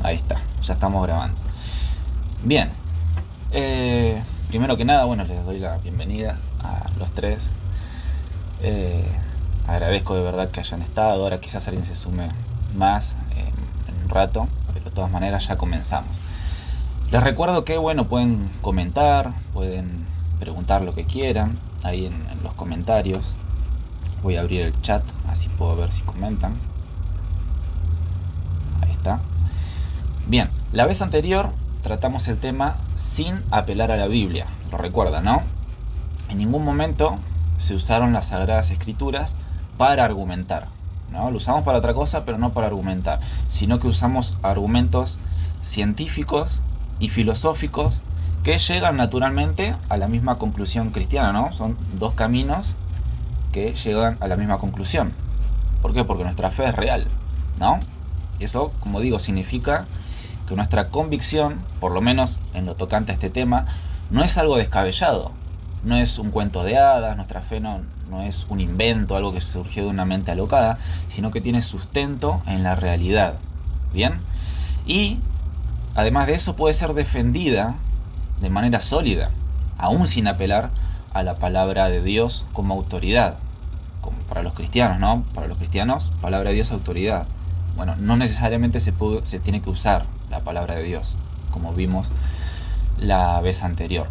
Ahí está, ya estamos grabando. Bien, primero que nada, bueno, les doy la bienvenida a los tres. Agradezco de verdad que hayan estado. Ahora quizás alguien se sume más en un rato, pero de todas maneras ya comenzamos. Les recuerdo que, bueno, pueden comentar, pueden preguntar lo que quieran ahí en los comentarios. Voy a abrir el chat, así puedo ver si comentan. Ahí está. Bien, la vez anterior tratamos el tema sin apelar a la Biblia. Lo recuerdan, ¿no? En ningún momento se usaron las Sagradas Escrituras para argumentar, ¿no? Lo usamos para otra cosa, pero no para argumentar, sino que usamos argumentos científicos y filosóficos que llegan naturalmente a la misma conclusión cristiana, ¿no? Son dos caminos que llegan a la misma conclusión. ¿Por qué? Porque nuestra fe es real, ¿no? Eso, como digo, significa que nuestra convicción, por lo menos en lo tocante a este tema, no es algo descabellado, no es un cuento de hadas, nuestra fe no es un invento, algo que surgió de una mente alocada, sino que tiene sustento en la realidad. ¿Bien? Y además de eso puede ser defendida de manera sólida, aún sin apelar a la palabra de Dios como autoridad. Como para los cristianos, ¿no? Para los cristianos, palabra de Dios, autoridad. Bueno, no necesariamente se tiene que usar la palabra de Dios, como vimos la vez anterior.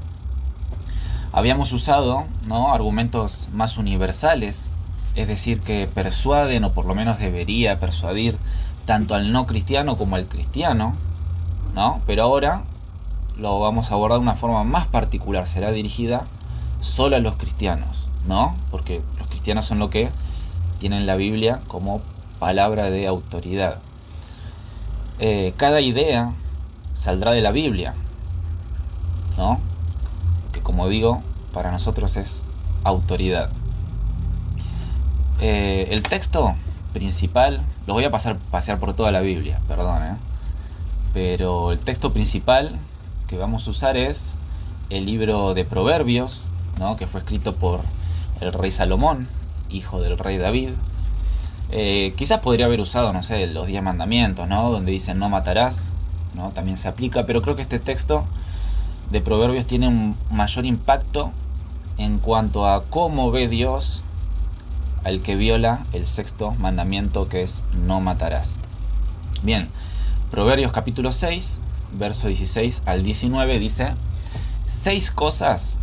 Habíamos usado, ¿no?, argumentos más universales, es decir, que persuaden, o por lo menos debería persuadir, tanto al no cristiano como al cristiano, ¿no? Pero ahora lo vamos a abordar de una forma más particular, será dirigida solo a los cristianos, ¿no? Porque los cristianos son los que tienen la Biblia como palabra de autoridad. Cada idea saldrá de la Biblia, ¿no? Que, como digo, para nosotros es autoridad. El texto principal, lo voy a pasear por toda la Biblia, perdón, pero el texto principal que vamos a usar es el libro de Proverbios, ¿no?, que fue escrito por el rey Salomón, hijo del rey David. Quizás podría haber usado, no sé, los 10 mandamientos, ¿no?, donde dicen no matarás, ¿no? También se aplica, pero creo que este texto de Proverbios tiene un mayor impacto en cuanto a cómo ve Dios al que viola el 6º mandamiento, que es no matarás. Bien, Proverbios capítulo 6, verso 16 al 19 dice: 6 cosas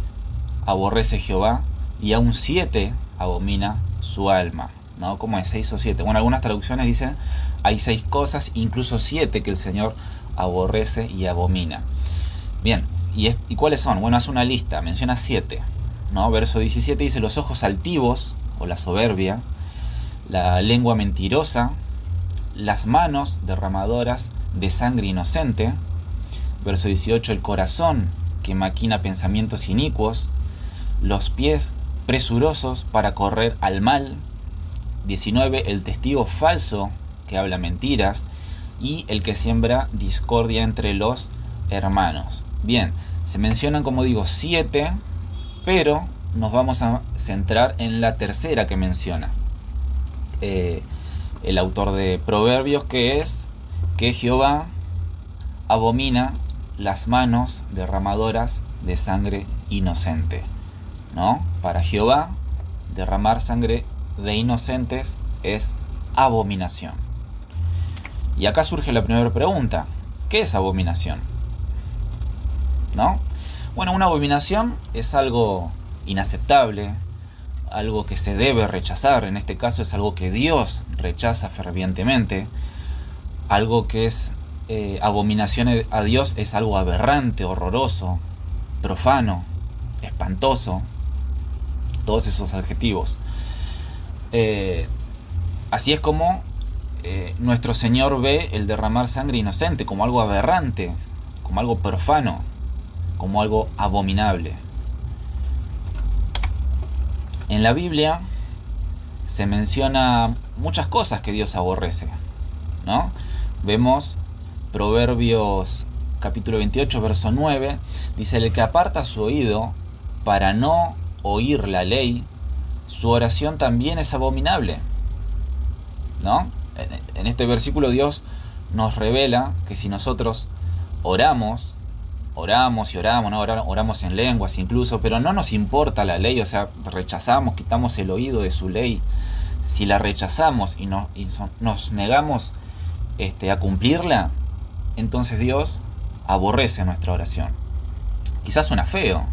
aborrece Jehová, y aún 7 abomina su alma. ¿No? ¿Cómo es? 6 o 7. Bueno, algunas traducciones dicen hay 6 cosas, incluso 7 que el Señor aborrece y abomina. Bien, ¿y cuáles son? Bueno, hace una lista, menciona 7, ¿no? Verso 17 dice: los ojos altivos, o la soberbia, la lengua mentirosa, las manos derramadoras de sangre inocente. Verso 18, el corazón que maquina pensamientos inicuos, los pies presurosos para correr al mal. 19, el testigo falso que habla mentiras, y el que siembra discordia entre los hermanos. Bien, se mencionan, como digo, 7, pero nos vamos a centrar en la tercera que menciona el autor de Proverbios, que es que Jehová abomina las manos derramadoras de sangre inocente, ¿no? Para Jehová, derramar sangre de inocentes es abominación. Y acá surge la primera pregunta: ¿qué es abominación? ¿No? Bueno, una abominación es algo inaceptable, algo que se debe rechazar. En este caso es algo que Dios rechaza fervientemente. Algo que es abominación a Dios es algo aberrante, horroroso, profano, espantoso. Todos esos adjetivos. Así es como nuestro Señor ve el derramar sangre inocente como algo aberrante, como algo profano, como algo abominable. En la Biblia se menciona muchas cosas que Dios aborrece, ¿no? Vemos Proverbios capítulo 28, verso 9, dice: el que aparta su oído para no oír la ley, su oración también es abominable, ¿no? En este versículo Dios nos revela que si nosotros oramos y oramos, ¿no? Oramos en lenguas incluso, pero no nos importa la ley, o sea, rechazamos, quitamos el oído de su ley, si la rechazamos y nos negamos a cumplirla, entonces Dios aborrece nuestra oración. Quizás suena feo,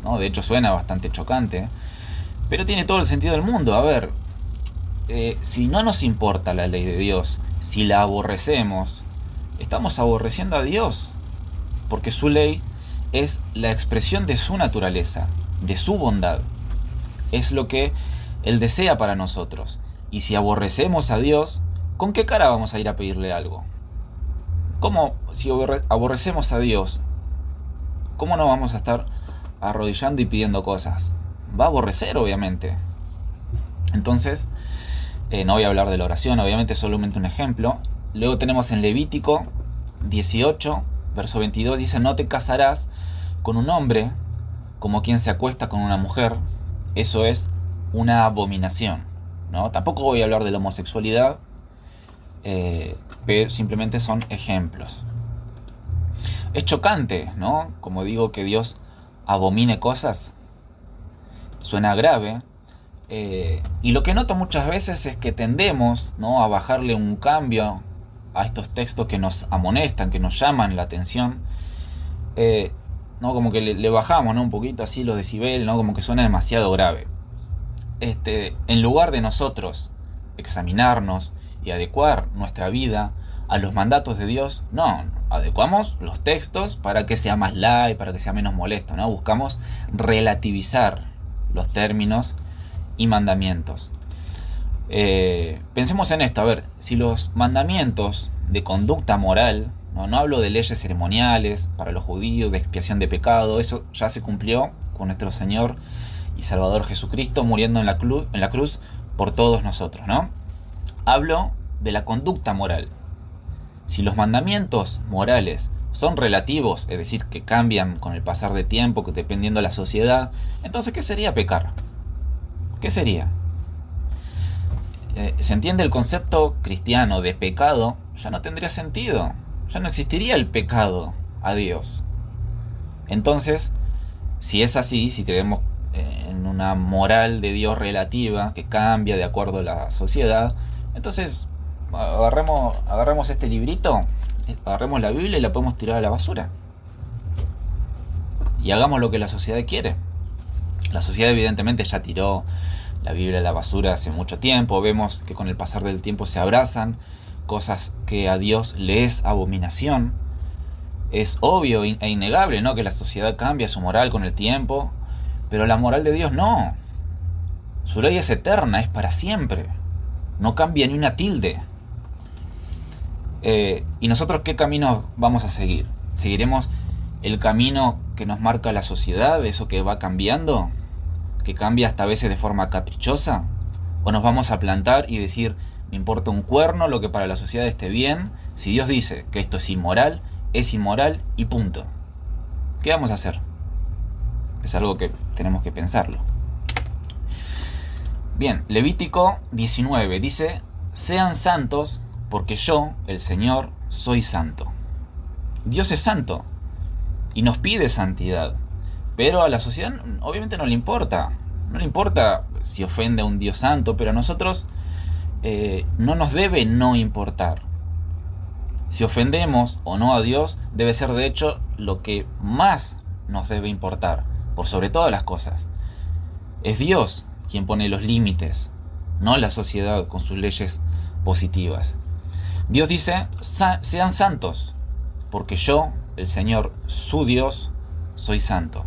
¿no? De hecho suena bastante chocante, pero tiene todo el sentido del mundo. A ver, si no nos importa la ley de Dios, si la aborrecemos, estamos aborreciendo a Dios, porque su ley es la expresión de su naturaleza, de su bondad. Es lo que Él desea para nosotros. Y si aborrecemos a Dios, ¿con qué cara vamos a ir a pedirle algo? ¿Cómo, si aborrecemos a Dios, cómo no vamos a estar arrodillando y pidiendo cosas? Va a aborrecer, obviamente. Entonces, no voy a hablar de la oración, obviamente es solamente un ejemplo. Luego tenemos en Levítico 18, verso 22, dice: no te casarás con un hombre como quien se acuesta con una mujer. Eso es una abominación, ¿no? Tampoco voy a hablar de la homosexualidad, pero simplemente son ejemplos. Es chocante, ¿no? Como digo, que Dios abomine cosas. Suena grave. Y lo que noto muchas veces es que tendemos, ¿no?, a bajarle un cambio a estos textos que nos amonestan, que nos llaman la atención. ¿No? Como que le bajamos, ¿no?, un poquito así los decibeles, ¿no? Como que suena demasiado grave. En lugar de nosotros examinarnos y adecuar nuestra vida a los mandatos de Dios, no, adecuamos los textos para que sea más light, para que sea menos molesto, ¿no? Buscamos relativizar los términos y mandamientos. Pensemos en esto, a ver, si los mandamientos de conducta moral, no hablo de leyes ceremoniales para los judíos, de expiación de pecado, eso ya se cumplió con nuestro Señor y Salvador Jesucristo muriendo en la cruz por todos nosotros, ¿no? Hablo de la conducta moral. Si los mandamientos morales son relativos, es decir, que cambian con el pasar de tiempo, que dependiendo de la sociedad, entonces, ¿qué sería pecar? ¿Qué sería? Se entiende el concepto cristiano de pecado, ya no tendría sentido, ya no existiría el pecado a Dios. Entonces, si es así, si creemos en una moral de Dios relativa que cambia de acuerdo a la sociedad, entonces agarremos este librito, agarremos la Biblia y la podemos tirar a la basura y hagamos lo que la sociedad quiere. La sociedad evidentemente ya tiró la Biblia a la basura hace mucho tiempo. Vemos que con el pasar del tiempo se abrazan cosas que a Dios le es abominación. Es obvio e innegable, ¿no?, que la sociedad cambia su moral con el tiempo, pero la moral de Dios no. Su ley es eterna, es para siempre. No cambia ni una tilde. ¿Y nosotros qué camino vamos a seguir? ¿Seguiremos el camino que nos marca la sociedad, eso que va cambiando, que cambia hasta a veces de forma caprichosa? ¿O nos vamos a plantar y decir, me importa un cuerno lo que para la sociedad esté bien? Si Dios dice que esto es inmoral y punto. ¿Qué vamos a hacer? Es algo que tenemos que pensarlo. Bien, Levítico 19 dice: sean santos porque yo, el Señor, soy santo. Dios es santo y nos pide santidad, pero a la sociedad obviamente no le importa. No le importa si ofende a un Dios santo, pero a nosotros no nos debe no importar. Si ofendemos o no a Dios, debe ser de hecho lo que más nos debe importar, por sobre todas las cosas. Es Dios quien pone los límites, no la sociedad con sus leyes positivas. Dios dice: sean santos, porque yo, el Señor, su Dios, soy santo,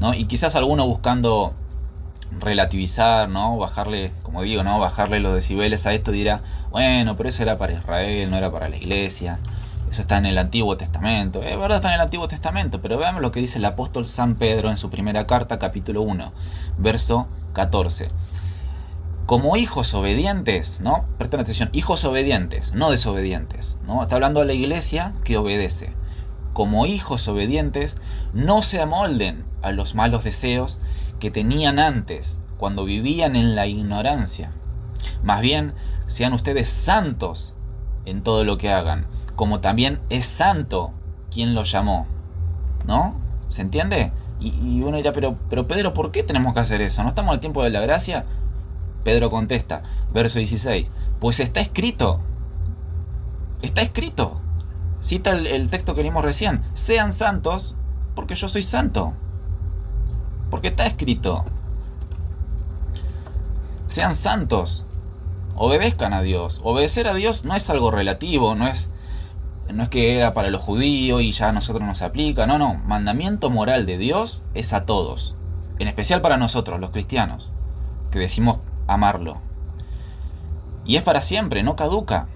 ¿no? Y quizás alguno buscando relativizar, ¿no?, bajarle, como digo, ¿no?, bajarle los decibeles a esto, dirá: bueno, pero eso era para Israel, no era para la iglesia, eso está en el Antiguo Testamento. Es verdad, está en el Antiguo Testamento, pero veamos lo que dice el apóstol San Pedro en su primera carta, capítulo 1, verso 14. Como hijos obedientes, ¿no? Presten atención, hijos obedientes, no desobedientes, ¿no? Está hablando a la iglesia que obedece. Como hijos obedientes, no se amolden a los malos deseos que tenían antes, cuando vivían en la ignorancia. Más bien, sean ustedes santos en todo lo que hagan, como también es santo quien lo llamó, ¿no? ¿Se entiende? Y uno dirá, pero Pedro, ¿por qué tenemos que hacer eso? ¿No estamos en el tiempo de la gracia? Pedro contesta, verso 16, pues está escrito. Está escrito. Cita el texto que leímos recién. Sean santos porque yo soy santo. Porque está escrito. Sean santos. Obedezcan a Dios. Obedecer a Dios no es algo relativo, no es que era para los judíos y ya a nosotros nos aplica. No. Mandamiento moral de Dios es a todos. En especial para nosotros, los cristianos, que decimos amarlo. Y es para siempre, no caduca.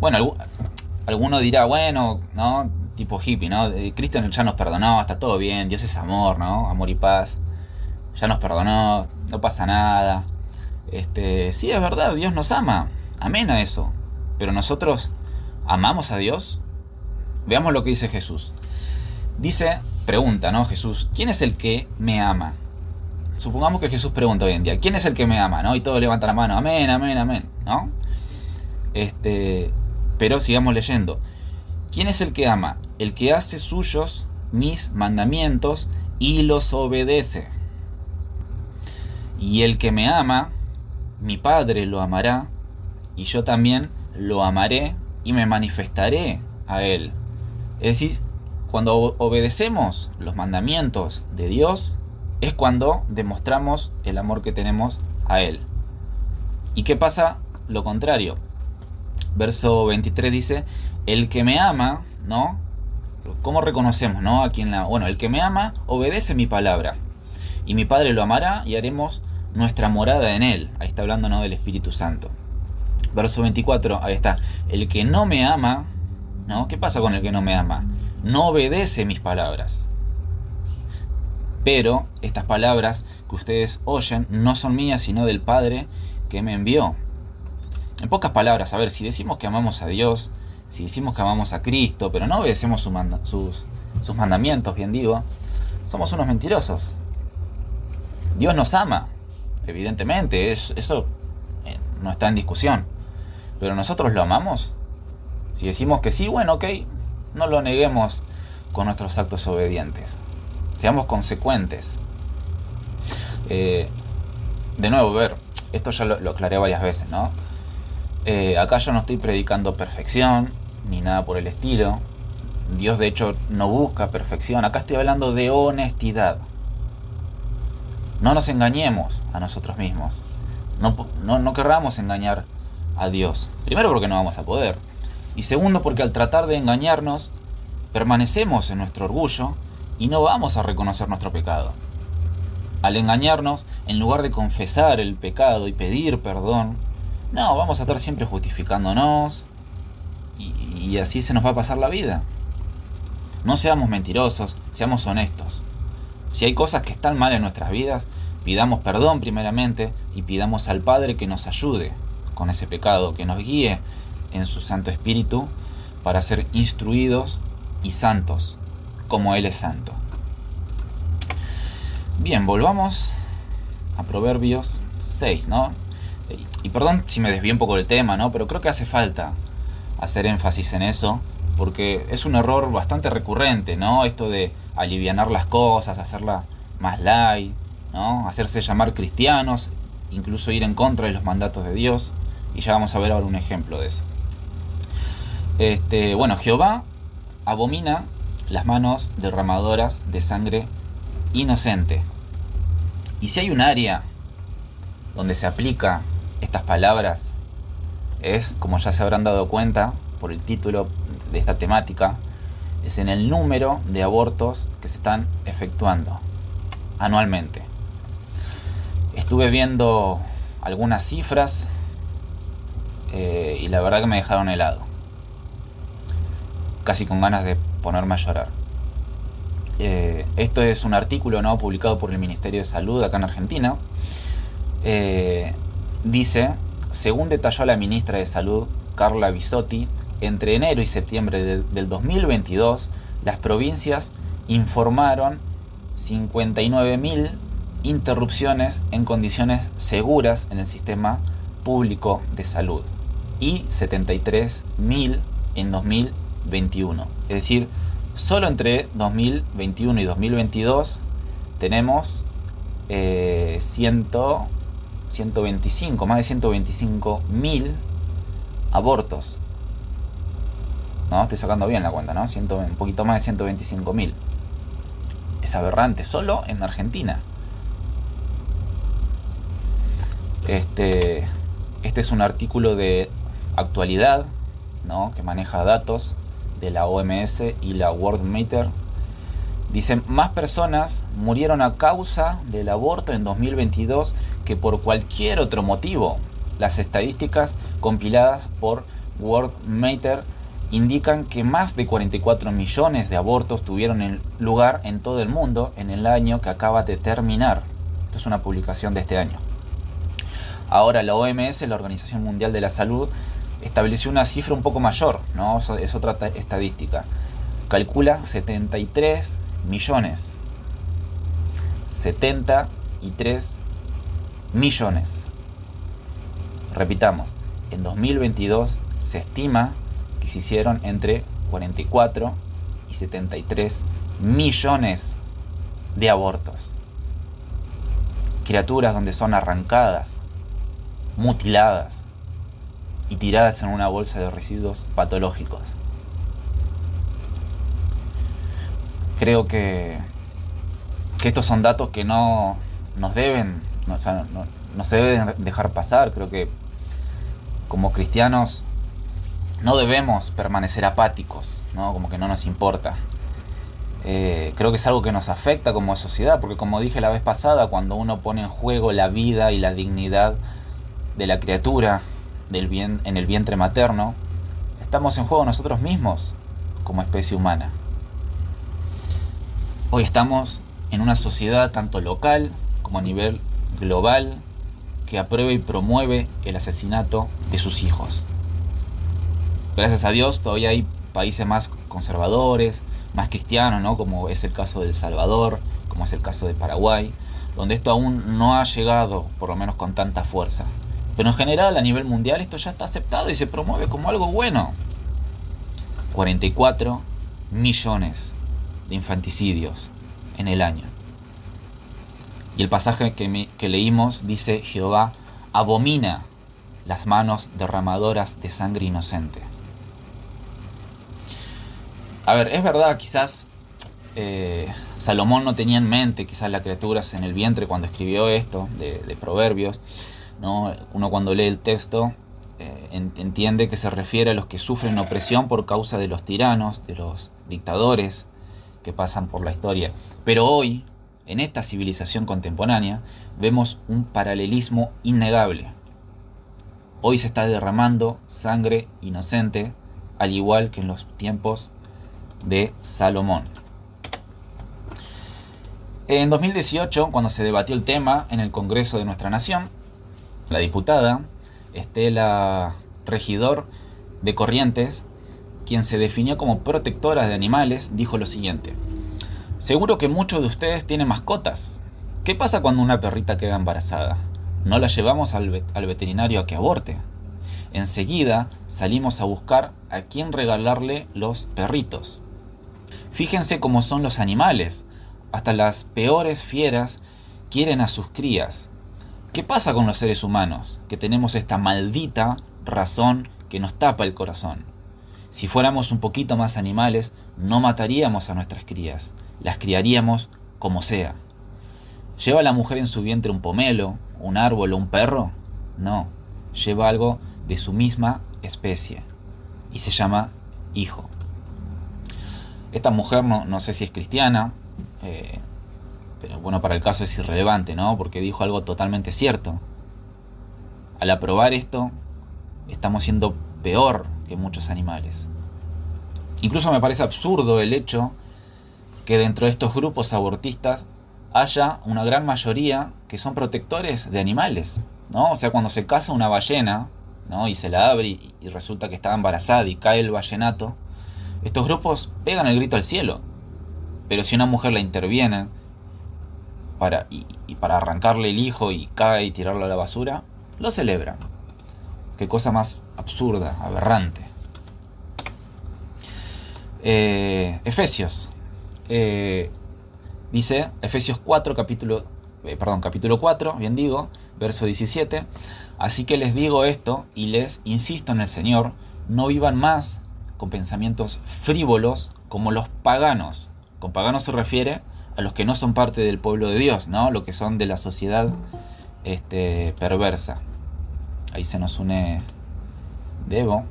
Bueno, alguno dirá, bueno, ¿no? Tipo hippie, ¿no? Cristo ya nos perdonó, está todo bien, Dios es amor, ¿no? Amor y paz. Ya nos perdonó, no pasa nada. Sí, es verdad, Dios nos ama. Amén a eso. Pero nosotros amamos a Dios. Veamos lo que dice Jesús. Pregunta, ¿no? Jesús, ¿quién es el que me ama? Supongamos que Jesús pregunta hoy en día, ¿quién es el que me ama? ¿No? Y todos levantan la mano, amén, amén, amén, ¿no? Pero sigamos leyendo. ¿Quién es el que ama? El que hace suyos mis mandamientos y los obedece. Y el que me ama, mi Padre lo amará, y yo también lo amaré y me manifestaré a él. Es decir, cuando obedecemos los mandamientos de Dios, es cuando demostramos el amor que tenemos a él. ¿Y qué pasa? Lo contrario. Verso 23 dice, el que me ama, ¿no? ¿Cómo reconocemos, no? Bueno, el que me ama obedece mi palabra. Y mi Padre lo amará y haremos nuestra morada en él. Ahí está hablando, ¿no? Del Espíritu Santo. Verso 24, ahí está. El que no me ama, ¿no? ¿Qué pasa con el que no me ama? No obedece mis palabras. Pero estas palabras que ustedes oyen no son mías, sino del Padre que me envió. En pocas palabras, a ver, si decimos que amamos a Dios, si decimos que amamos a Cristo, pero no obedecemos sus mandamientos, bien digo, somos unos mentirosos. Dios nos ama, evidentemente, eso no está en discusión. Pero nosotros lo amamos. Si decimos que sí, bueno, ok, no lo neguemos con nuestros actos obedientes. Seamos consecuentes. De nuevo, ver, esto ya lo aclaré varias veces, ¿no? Acá yo no estoy predicando perfección, ni nada por el estilo. Dios de hecho no busca perfección. Acá estoy hablando de honestidad. No nos engañemos a nosotros mismos. No querramos engañar a Dios. Primero porque no vamos a poder. Y segundo porque al tratar de engañarnos, permanecemos en nuestro orgullo y no vamos a reconocer nuestro pecado. Al engañarnos, en lugar de confesar el pecado y pedir perdón, no, vamos a estar siempre justificándonos y así se nos va a pasar la vida. No seamos mentirosos, seamos honestos. Si hay cosas que están mal en nuestras vidas, pidamos perdón primeramente y pidamos al Padre que nos ayude con ese pecado, que nos guíe en su Santo Espíritu para ser instruidos y santos, como Él es santo. Bien, volvamos a Proverbios 6, ¿no? Y perdón si me desvío un poco del tema, ¿no? Pero creo que hace falta hacer énfasis en eso, porque es un error bastante recurrente, ¿no? Esto de alivianar las cosas, hacerla más light, ¿no? Hacerse llamar cristianos, incluso ir en contra de los mandatos de Dios. Y ya vamos a ver ahora un ejemplo de eso. Bueno, Jehová abomina las manos derramadoras de sangre inocente. Y si hay un área donde se aplica estas palabras, es, como ya se habrán dado cuenta por el título de esta temática, es en el número de abortos que se están efectuando anualmente. Estuve viendo algunas cifras y la verdad que me dejaron helado, casi con ganas de ponerme a llorar. Esto es un artículo, ¿no?, publicado por el Ministerio de Salud acá en Argentina. Dice, según detalló la ministra de Salud, Carla Bisotti, entre enero y septiembre del 2022, las provincias informaron 59.000 interrupciones en condiciones seguras en el sistema público de salud y 73.000 en 2021. Es decir, solo entre 2021 y 2022 tenemos 125, más de 125.000 abortos. No, estoy sacando bien la cuenta, ¿no? Un poquito más de 125.000. Es aberrante, solo en Argentina. Este es un artículo de actualidad, ¿no?, que maneja datos de la OMS y la Worldmeter. Dicen, más personas murieron a causa del aborto en 2022 que por cualquier otro motivo. Las estadísticas compiladas por Worldmeter indican que más de 44 millones de abortos tuvieron lugar en todo el mundo en el año que acaba de terminar. Esto es una publicación de este año. Ahora la OMS, la Organización Mundial de la Salud, estableció una cifra un poco mayor, ¿no? Es otra estadística. Calcula 73 millones. 73 millones. Repitamos, en 2022 se estima que se hicieron entre 44 y 73 millones de abortos. Criaturas donde son arrancadas, mutiladas y tiradas en una bolsa de residuos patológicos. Creo que estos son datos que no se deben dejar pasar. Creo que como cristianos no debemos permanecer apáticos, ¿no? Como que no nos importa. Creo que es algo que nos afecta como sociedad, porque como dije la vez pasada, cuando uno pone en juego la vida y la dignidad de la criatura en el vientre materno, estamos en juego nosotros mismos como especie humana. Hoy estamos en una sociedad tanto local como a nivel global que aprueba y promueve el asesinato de sus hijos. Gracias a Dios todavía hay países más conservadores, más cristianos, ¿no?, como es el caso de El Salvador, como es el caso de Paraguay, donde esto aún no ha llegado, por lo menos con tanta fuerza. Pero en general, a nivel mundial, esto ya está aceptado y se promueve como algo bueno. 44 millones de infanticidios en el año. Y el pasaje que leímos dice: Jehová abomina las manos derramadoras de sangre inocente. A ver, es verdad, quizás Salomón no tenía en mente quizás las criaturas en el vientre cuando escribió esto de Proverbios, ¿no? Uno cuando lee el texto entiende que se refiere a los que sufren opresión por causa de los tiranos, de los dictadores que pasan por la historia. Pero hoy, en esta civilización contemporánea, vemos un paralelismo innegable. Hoy se está derramando sangre inocente, al igual que en los tiempos de Salomón. En 2018, cuando se debatió el tema en el Congreso de nuestra nación, la diputada Estela Regidor de Corrientes, quien se definió como protectora de animales, dijo lo siguiente: seguro que muchos de ustedes tienen mascotas. ¿Qué pasa cuando una perrita queda embarazada? ¿No la llevamos al veterinario a que aborte? Enseguida salimos a buscar a quién regalarle los perritos. Fíjense cómo son los animales. Hasta las peores fieras quieren a sus crías. ¿Qué pasa con los seres humanos? Que tenemos esta maldita razón que nos tapa el corazón. Si fuéramos un poquito más animales, no mataríamos a nuestras crías. Las criaríamos como sea. ¿Lleva la mujer en su vientre un pomelo, un árbol o un perro? No, lleva algo de su misma especie. Y se llama hijo. Esta mujer no sé si es cristiana, pero bueno, para el caso es irrelevante, ¿no? Porque dijo algo totalmente cierto. Al aprobar esto, estamos siendo peor que muchos animales. Incluso me parece absurdo el hecho que dentro de estos grupos abortistas haya una gran mayoría que son protectores de animales, ¿no? O sea, cuando se caza una ballena, ¿no?, y se la abre y resulta que estaba embarazada y cae el ballenato, estos grupos pegan el grito al cielo. Pero si una mujer la interviene y para arrancarle el hijo y cae y tirarlo a la basura, lo celebran. Qué cosa más absurda, aberrante. Efesios. Dice, Efesios 4, capítulo 4, bien digo, verso 17. Así que les digo esto y les insisto en el Señor, no vivan más con pensamientos frívolos como los paganos. Con paganos se refiere a los que no son parte del pueblo de Dios, ¿no? Los que son de la sociedad perversa. Ahí se nos une Debo.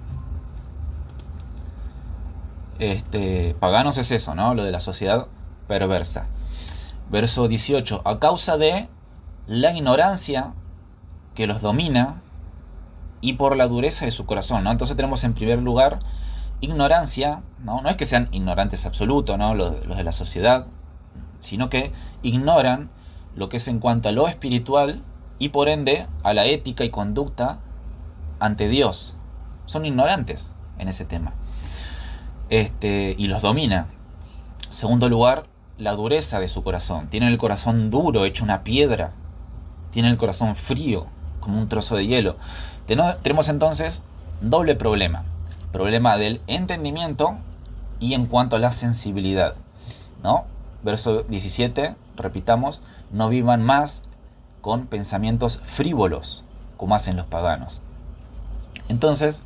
Paganos es eso, ¿no? Lo de la sociedad perversa. Verso 18. A causa de la ignorancia que los domina y por la dureza de su corazón, ¿no? Entonces tenemos en primer lugar ignorancia, ¿no? No es que sean ignorantes absolutos, ¿no? Los de la sociedad, sino que ignoran lo que es en cuanto a lo espiritual y por ende a la ética y conducta ante Dios. Son ignorantes en ese tema. Y los domina. Segundo lugar, la dureza de su corazón. Tienen el corazón duro, hecho una piedra. Tienen el corazón frío, como un trozo de hielo. Tenemos entonces doble problema. Problema del entendimiento y en cuanto a la sensibilidad, ¿no? Verso 17, repitamos, no vivan más con pensamientos frívolos, como hacen los paganos. Entonces,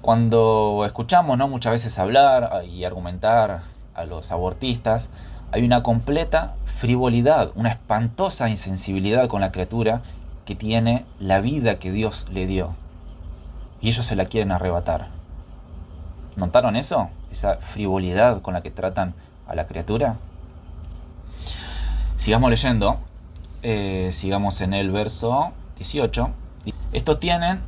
cuando escuchamos, ¿no?, muchas veces hablar y argumentar a los abortistas, hay una completa frivolidad, una espantosa insensibilidad con la criatura que tiene la vida que Dios le dio. Y ellos se la quieren arrebatar. ¿Notaron eso? Esa frivolidad con la que tratan a la criatura. Sigamos leyendo. Sigamos en el verso 18. Estos tienen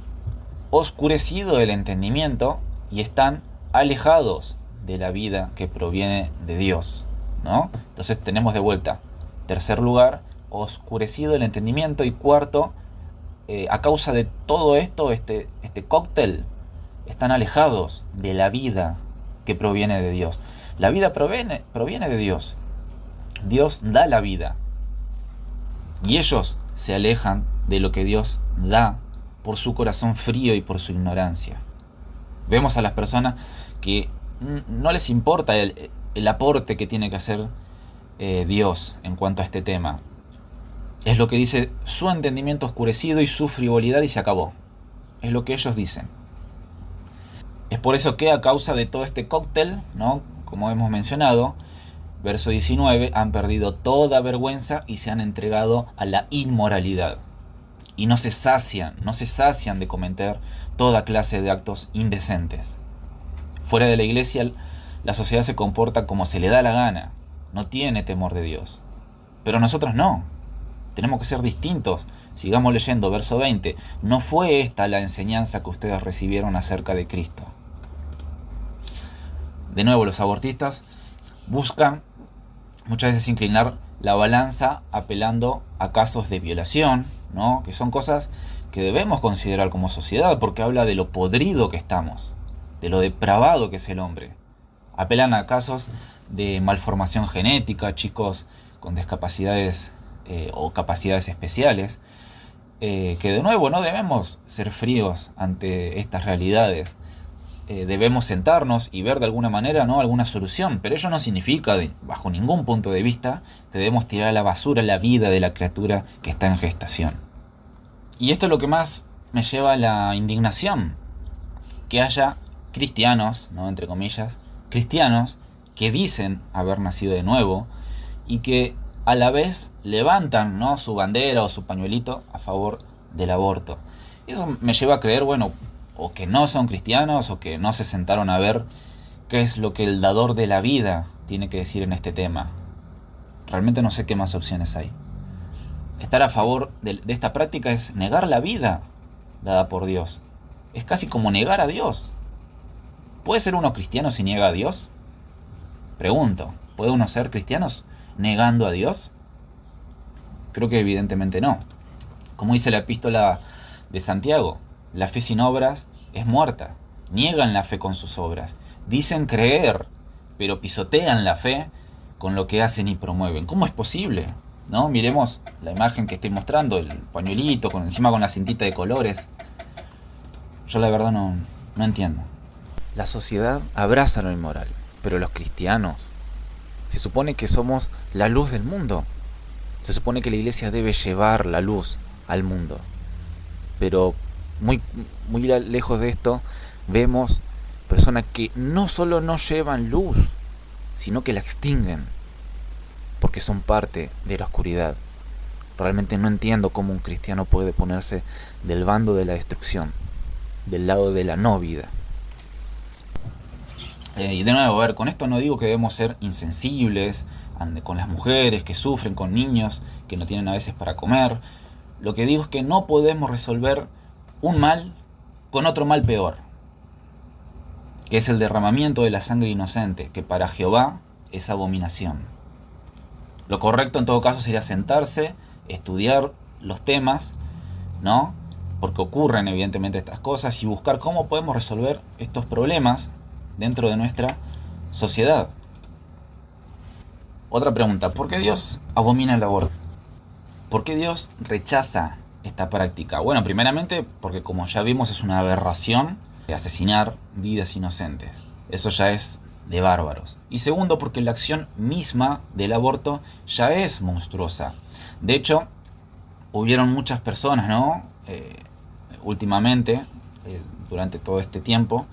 oscurecido el entendimiento y están alejados de la vida que proviene de Dios, ¿no? Entonces tenemos de vuelta, tercer lugar, oscurecido el entendimiento, y cuarto, a causa de todo esto, este cóctel, están alejados de la vida que proviene de Dios. La vida proviene de Dios. Dios da la vida. Y ellos se alejan de lo que Dios da por su corazón frío y por su ignorancia. Vemos a las personas que no les importa el aporte que tiene que hacer Dios en cuanto a este tema. Es lo que dice su entendimiento oscurecido y su frivolidad, y se acabó. Es lo que ellos dicen. Es por eso que a causa de todo este cóctel, ¿no?, como hemos mencionado, verso 19, han perdido toda vergüenza y se han entregado a la inmoralidad. Y no se sacian de cometer toda clase de actos indecentes. Fuera de la iglesia, la sociedad se comporta como se le da la gana. No tiene temor de Dios. Pero nosotros no. Tenemos que ser distintos. Sigamos leyendo, verso 20. No fue esta la enseñanza que ustedes recibieron acerca de Cristo. De nuevo, los abortistas buscan muchas veces inclinar la balanza apelando a casos de violación, ¿no?, que son cosas que debemos considerar como sociedad, porque habla de lo podrido que estamos, de lo depravado que es el hombre. Apelan a casos de malformación genética, chicos con discapacidades o capacidades especiales, que de nuevo no debemos ser fríos ante estas realidades. Debemos sentarnos y ver de alguna manera, ¿no?, alguna solución, pero ello no significa, bajo ningún punto de vista, que debemos tirar a la basura la vida de la criatura que está en gestación. Y esto es lo que más me lleva a la indignación, que haya cristianos, ¿no?, entre comillas, cristianos que dicen haber nacido de nuevo y que a la vez levantan, ¿no?, su bandera o su pañuelito a favor del aborto. Y eso me lleva a creer, bueno, o que no son cristianos, o que no se sentaron a ver qué es lo que el dador de la vida tiene que decir en este tema. Realmente no sé qué más opciones hay. Estar a favor de esta práctica es negar la vida dada por Dios. Es casi como negar a Dios. ¿Puede ser uno cristiano si niega a Dios? Pregunto, ¿puede uno ser cristiano negando a Dios? Creo que evidentemente no. Como dice la epístola de Santiago, la fe sin obras es muerta. Niegan la fe con sus obras. Dicen creer, pero pisotean la fe con lo que hacen y promueven. ¿Cómo es posible? ¿no? Miremos la imagen que estoy mostrando, el pañuelito, encima con la cintita de colores. Yo la verdad no entiendo. La sociedad abraza lo inmoral, pero los cristianos, se supone que somos la luz del mundo. Se supone que la iglesia debe llevar la luz al mundo. Pero muy lejos de esto, vemos personas que no solo no llevan luz, sino que la extinguen, porque son parte de la oscuridad. Realmente no entiendo cómo un cristiano puede ponerse del bando de la destrucción, del lado de la no vida. Y de nuevo, a ver, con esto no digo que debemos ser insensibles con las mujeres que sufren, con niños que no tienen a veces para comer. Lo que digo es que no podemos resolver un mal con otro mal peor, que es el derramamiento de la sangre inocente, que para Jehová es abominación. Lo correcto en todo caso sería sentarse, estudiar los temas, ¿no? Porque ocurren evidentemente estas cosas, y buscar cómo podemos resolver estos problemas dentro de nuestra sociedad. Otra pregunta: ¿por qué Dios abomina el aborto? ¿Por qué Dios rechaza esta práctica? Bueno, primeramente porque, como ya vimos, es una aberración de asesinar vidas inocentes. Eso ya es de bárbaros. Y segundo, porque la acción misma del aborto ya es monstruosa. De hecho, hubieron muchas personas, ¿no? Últimamente, durante todo este tiempo,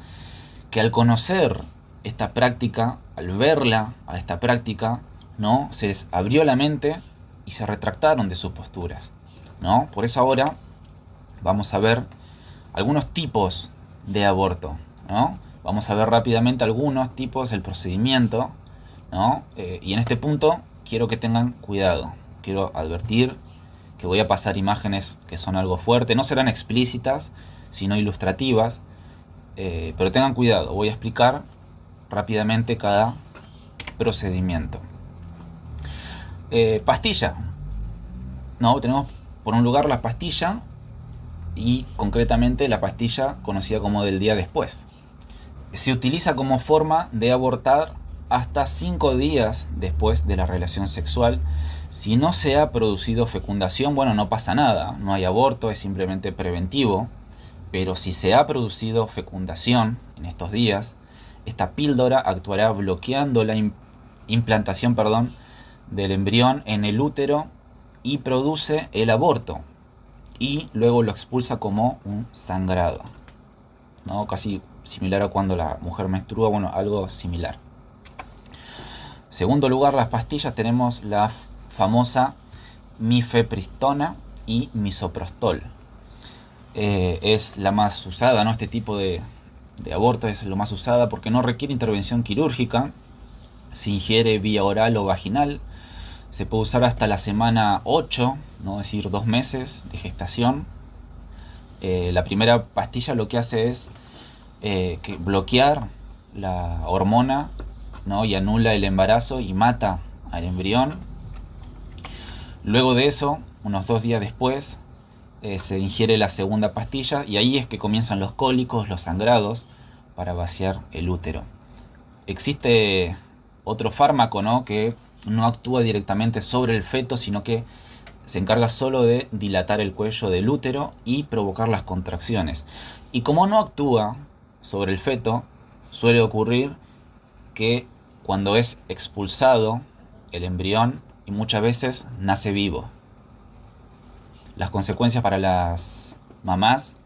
que al conocer esta práctica, al verla a esta práctica, ¿no?, se les abrió la mente y se retractaron de sus posturas, ¿no? Por eso ahora vamos a ver algunos tipos de aborto, ¿no? Vamos a ver rápidamente algunos tipos del procedimiento, ¿no? Y en este punto quiero que tengan cuidado. Quiero advertir que voy a pasar imágenes que son algo fuerte. No serán explícitas, sino ilustrativas. Pero tengan cuidado. Voy a explicar rápidamente cada procedimiento. Pastilla. No, tenemos por un lugar la pastilla, y concretamente la pastilla conocida como del día después. Se utiliza como forma de abortar hasta 5 días después de la relación sexual. Si no se ha producido fecundación, bueno, no pasa nada, no hay aborto, es simplemente preventivo. Pero si se ha producido fecundación en estos días, esta píldora actuará bloqueando la implantación del embrión en el útero y produce el aborto, y luego lo expulsa como un sangrado, ¿no? Casi similar a cuando la mujer menstrua, bueno, algo similar. Segundo lugar, las pastillas, tenemos la famosa mifepristona y misoprostol. Es la más usada, ¿no? Este tipo de aborto es lo más usada porque no requiere intervención quirúrgica, se ingiere vía oral o vaginal, se puede usar hasta la semana 8, ¿no? Es decir, 2 meses de gestación. La primera pastilla lo que hace es bloquear la hormona, ¿no? Y anula el embarazo y mata al embrión. Luego de eso, unos 2 días después, se ingiere la segunda pastilla, y ahí es que comienzan los cólicos, los sangrados, para vaciar el útero. Existe otro fármaco, ¿no?, que no actúa directamente sobre el feto, sino que se encarga solo de dilatar el cuello del útero y provocar las contracciones. Y como no actúa sobre el feto, suele ocurrir que cuando es expulsado el embrión, y muchas veces nace vivo. Las consecuencias para las mamás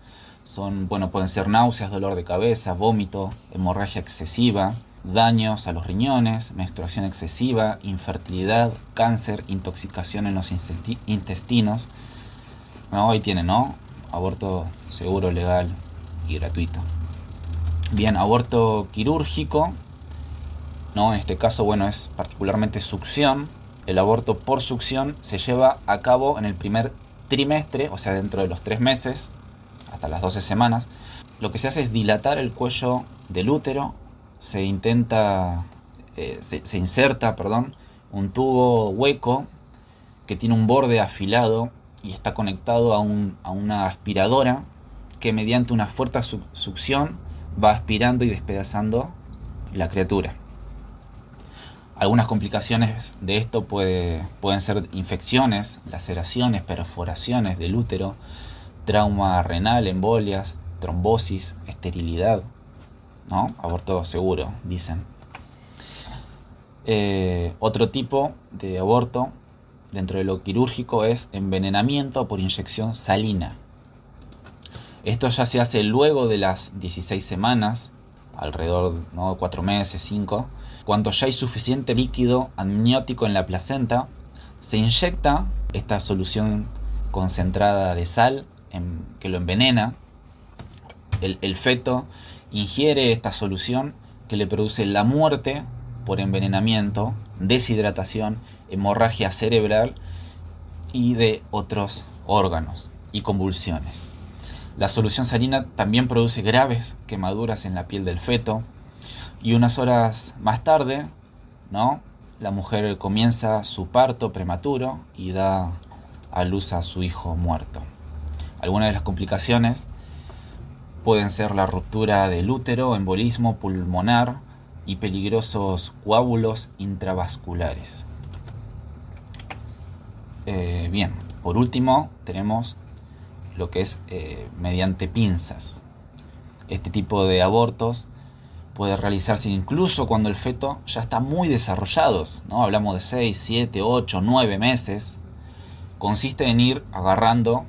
son, bueno, pueden ser náuseas, dolor de cabeza, vómito, hemorragia excesiva, daños a los riñones, menstruación excesiva, infertilidad, cáncer, intoxicación en los intestinos. ¿No? Ahí tienen, ¿no? Aborto seguro, legal y gratuito. Bien, aborto quirúrgico, ¿no? En este caso, bueno, es particularmente succión. El aborto por succión se lleva a cabo en el primer trimestre, o sea, dentro de los 3 meses, hasta las 12 semanas. Lo que se hace es dilatar el cuello del útero, se inserta un tubo hueco que tiene un borde afilado y está conectado a una aspiradora que, mediante una fuerte succión, va aspirando y despedazando la criatura. Algunas complicaciones de esto pueden ser infecciones, laceraciones, perforaciones del útero, trauma renal, embolias, trombosis, esterilidad, ¿no? Aborto seguro, dicen. Otro tipo de aborto dentro de lo quirúrgico es envenenamiento por inyección salina. Esto ya se hace luego de las 16 semanas, alrededor, ¿no?, 4 meses, 5, cuando ya hay suficiente líquido amniótico en la placenta, se inyecta esta solución concentrada de sal que lo envenena. El feto ingiere esta solución que le produce la muerte por envenenamiento, deshidratación, hemorragia cerebral y de otros órganos y convulsiones. La solución salina también produce graves quemaduras en la piel del feto y unas horas más tarde, ¿no?, la mujer comienza su parto prematuro y da a luz a su hijo muerto. Algunas de las complicaciones pueden ser la ruptura del útero, embolismo pulmonar y peligrosos coágulos intravasculares. Bien, por último tenemos lo que es mediante pinzas. Este tipo de abortos puede realizarse incluso cuando el feto ya está muy desarrollado, ¿no? Hablamos de 6, 7, 8, 9 meses. Consiste en ir agarrando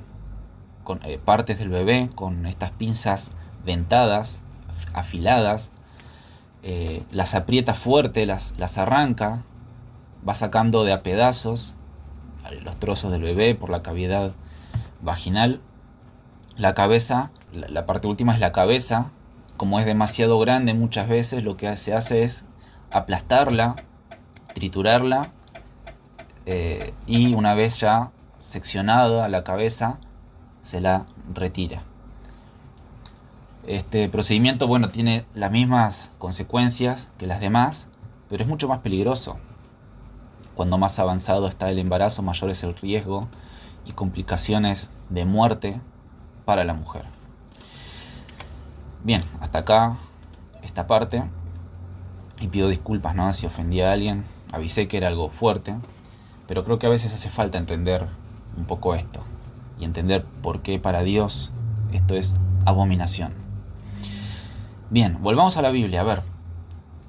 con partes del bebé con estas pinzas dentadas, afiladas, las aprieta fuerte, las arranca, va sacando de a pedazos los trozos del bebé por la cavidad vaginal. La cabeza, la parte última es la cabeza. Como es demasiado grande, muchas veces lo que se hace es aplastarla, triturarla, y una vez ya seccionada la cabeza, se la retira. Este procedimiento, bueno, tiene las mismas consecuencias que las demás, pero es mucho más peligroso. Cuando más avanzado está el embarazo, mayor es el riesgo y complicaciones de muerte para la mujer. Bien, hasta acá esta parte, y pido disculpas, ¿no?, si ofendí a alguien. Avisé que era algo fuerte, pero creo que a veces hace falta entender un poco esto y entender por qué para Dios esto es abominación. Bien, volvamos a la Biblia. A ver,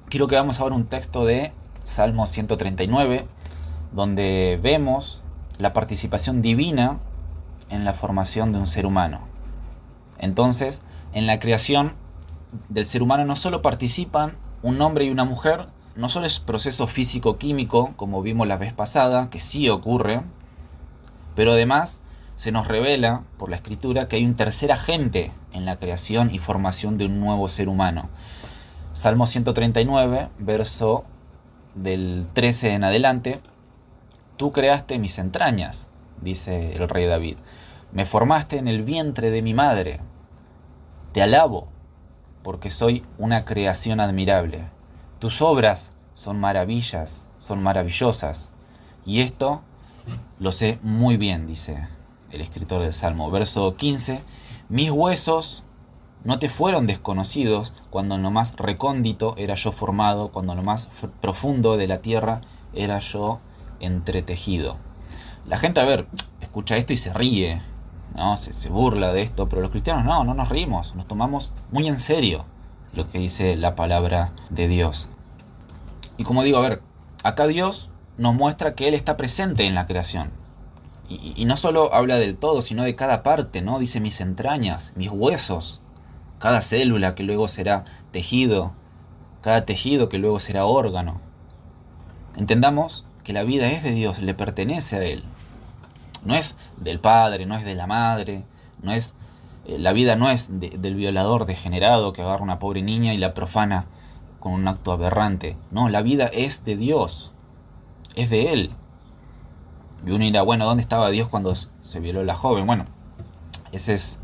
quiero que vamos a ver un texto de Salmo 139, donde vemos la participación divina en la formación de un ser humano. Entonces, en la creación del ser humano no solo participan un hombre y una mujer, no solo es proceso físico-químico, como vimos la vez pasada, que sí ocurre, pero además se nos revela por la Escritura que hay un tercer agente en la creación y formación de un nuevo ser humano. Salmo 139, verso del 13 en adelante: Tú creaste mis entrañas, dice el rey David. Me formaste en el vientre de mi madre. Te alabo, porque soy una creación admirable. Tus obras son maravillas, son maravillosas. Y esto lo sé muy bien, dice el escritor del Salmo. Verso 15. Mis huesos no te fueron desconocidos cuando en lo más recóndito era yo formado, cuando en lo más profundo de la tierra era yo entretejido. La gente, a ver, escucha esto y se ríe, ¿no? Se burla de esto, pero los cristianos no nos reímos, nos tomamos muy en serio lo que dice la palabra de Dios. Y como digo, a ver, acá Dios nos muestra que Él está presente en la creación. Y no solo habla del todo, sino de cada parte, ¿no? Dice mis entrañas, mis huesos, cada célula que luego será tejido, cada tejido que luego será órgano. Entendamos que la vida es de Dios, le pertenece a Él. No es del padre, no es de la madre, no es la vida no es del violador degenerado que agarra una pobre niña y la profana con un acto aberrante. No, la vida es de Dios, es de Él. Y uno dirá, bueno, ¿dónde estaba Dios cuando se violó a la joven? Bueno, ese es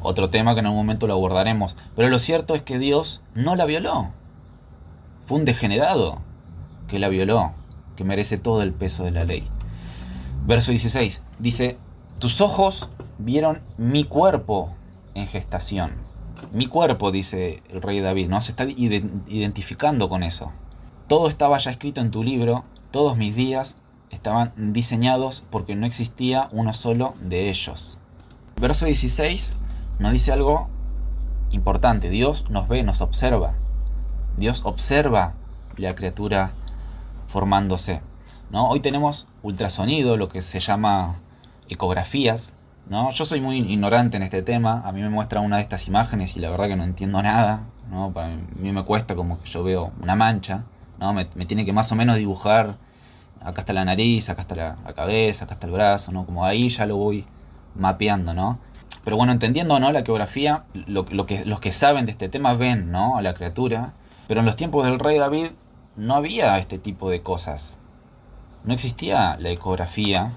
otro tema que en algún momento lo abordaremos. Pero lo cierto es que Dios no la violó. Fue un degenerado que la violó, que merece todo el peso de la ley. Verso 16, dice: tus ojos vieron mi cuerpo en gestación. Mi cuerpo, dice el rey David, ¿no? Se está identificando con eso. Todo estaba ya escrito en tu libro, todos mis días estaban diseñados porque no existía uno solo de ellos. Verso 16 nos dice algo importante. Dios nos ve, nos observa. Dios observa la criatura formándose, ¿no? Hoy tenemos ultrasonido, lo que se llama ecografías, ¿no? Yo soy muy ignorante en este tema. A mí me muestran una de estas imágenes y la verdad que no entiendo nada, ¿no? Para mí me cuesta, como que yo veo una mancha, ¿no? Me tiene que más o menos dibujar. Acá está la nariz, acá está la cabeza, acá está el brazo, ¿no? Como ahí ya lo voy mapeando, ¿no? Pero bueno, entendiendo, ¿no?, la ecografía, los que saben de este tema ven, ¿no?, a la criatura. Pero en los tiempos del rey David no había este tipo de cosas. No existía la ecografía.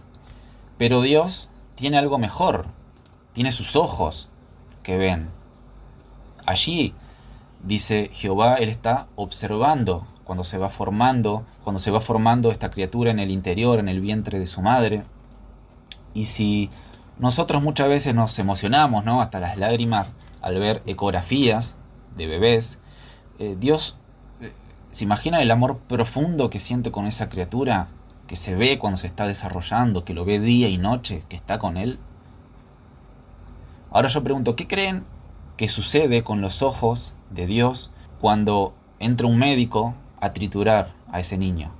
Pero Dios tiene algo mejor. Tiene sus ojos que ven. Allí, dice Jehová, Él está observando cuando se va formando esta criatura en el interior, en el vientre de su madre. Y si nosotros muchas veces nos emocionamos, ¿no?, hasta las lágrimas al ver ecografías de bebés, Dios se imagina el amor profundo que siente con esa criatura, que se ve cuando se está desarrollando, que lo ve día y noche, que está con él. Ahora yo pregunto, ¿qué creen que sucede con los ojos de Dios cuando entra un médico a triturar a ese niño?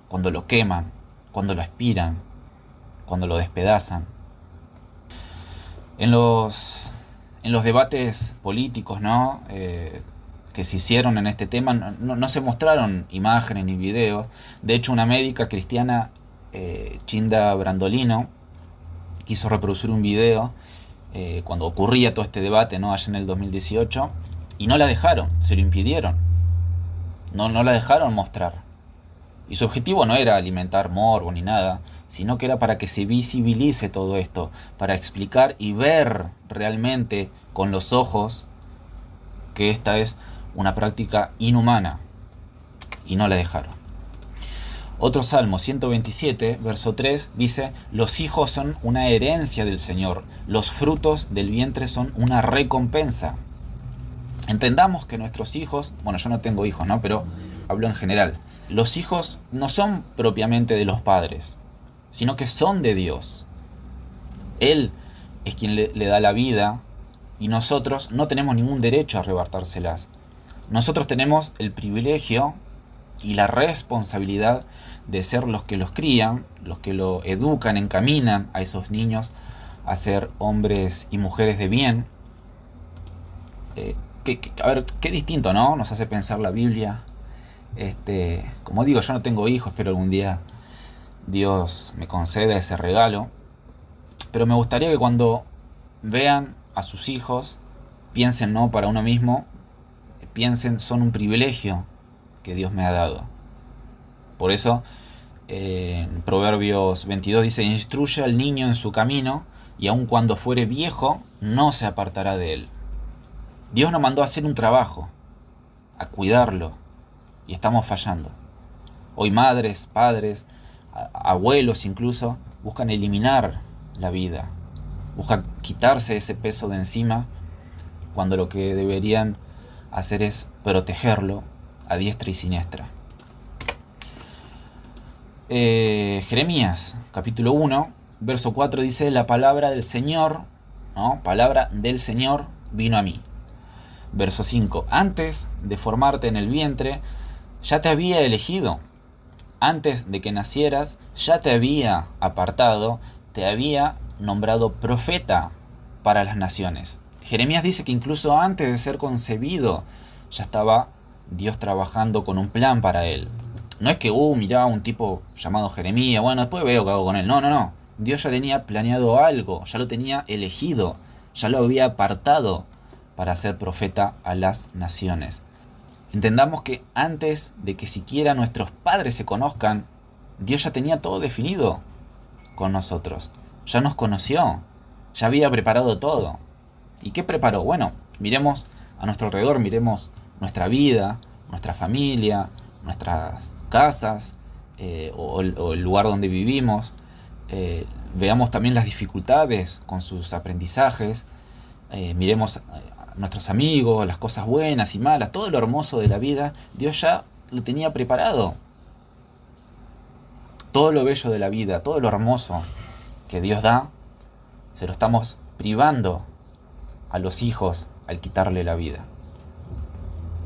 Cuando lo queman, cuando lo aspiran, cuando lo despedazan. En los debates políticos, ¿no?, que se hicieron en este tema, no se mostraron imágenes ni videos. De hecho, una médica cristiana, Chinda Brandolino, quiso reproducir un video cuando ocurría todo este debate, ¿no?, allá en el 2018, y no la dejaron, se lo impidieron. No la dejaron mostrar. Y su objetivo no era alimentar morbo ni nada, sino que era para que se visibilice todo esto, para explicar y ver realmente con los ojos que esta es una práctica inhumana, y no la dejaron. Otro salmo, 127, verso 3, dice: los hijos son una herencia del Señor, los frutos del vientre son una recompensa. Entendamos que nuestros hijos, bueno, yo no tengo hijos, ¿no?, pero hablo en general. Los hijos no son propiamente de los padres, sino que son de Dios. Él es quien le da la vida, y nosotros no tenemos ningún derecho a arrebatárselas. Nosotros tenemos el privilegio y la responsabilidad de ser los que los crían, los que lo educan, encaminan a esos niños a ser hombres y mujeres de bien. A ver, qué distinto, ¿no?, nos hace pensar la Biblia. Como digo, yo no tengo hijos, pero algún día Dios me conceda ese regalo. Pero me gustaría que cuando vean a sus hijos, piensen, no para uno mismo, piensen, son un privilegio que Dios me ha dado. Por eso, en Proverbios 22 dice: instruye al niño en su camino, y aun cuando fuere viejo, no se apartará de él. Dios nos mandó a hacer un trabajo, a cuidarlo, y estamos fallando. Hoy madres, padres, abuelos incluso, buscan eliminar la vida, buscan quitarse ese peso de encima, cuando lo que deberían hacer es protegerlo a diestra y siniestra. Jeremías, capítulo 1, verso 4 dice: la palabra del Señor, ¿no?, palabra del Señor vino a mí. Verso 5, antes de formarte en el vientre, ya te había elegido. Antes de que nacieras, ya te había apartado, te había nombrado profeta para las naciones. Jeremías dice que incluso antes de ser concebido, ya estaba Dios trabajando con un plan para él. No es que, mirá, un tipo llamado Jeremías, bueno, después veo qué hago con él. No. Dios ya tenía planeado algo, ya lo tenía elegido, ya lo había apartado para ser profeta a las naciones. Entendamos que antes de que siquiera nuestros padres se conozcan, Dios ya tenía todo definido con nosotros. Ya nos conoció, ya había preparado todo. ¿Y qué preparó? Bueno, miremos a nuestro alrededor, miremos nuestra vida, nuestra familia, nuestras casas, o el lugar donde vivimos. Veamos también las dificultades con sus aprendizajes. Miremos a nuestros amigos, las cosas buenas y malas, todo lo hermoso de la vida. Dios ya lo tenía preparado. Todo lo bello de la vida, todo lo hermoso que Dios da, se lo estamos privando a los hijos al quitarle la vida.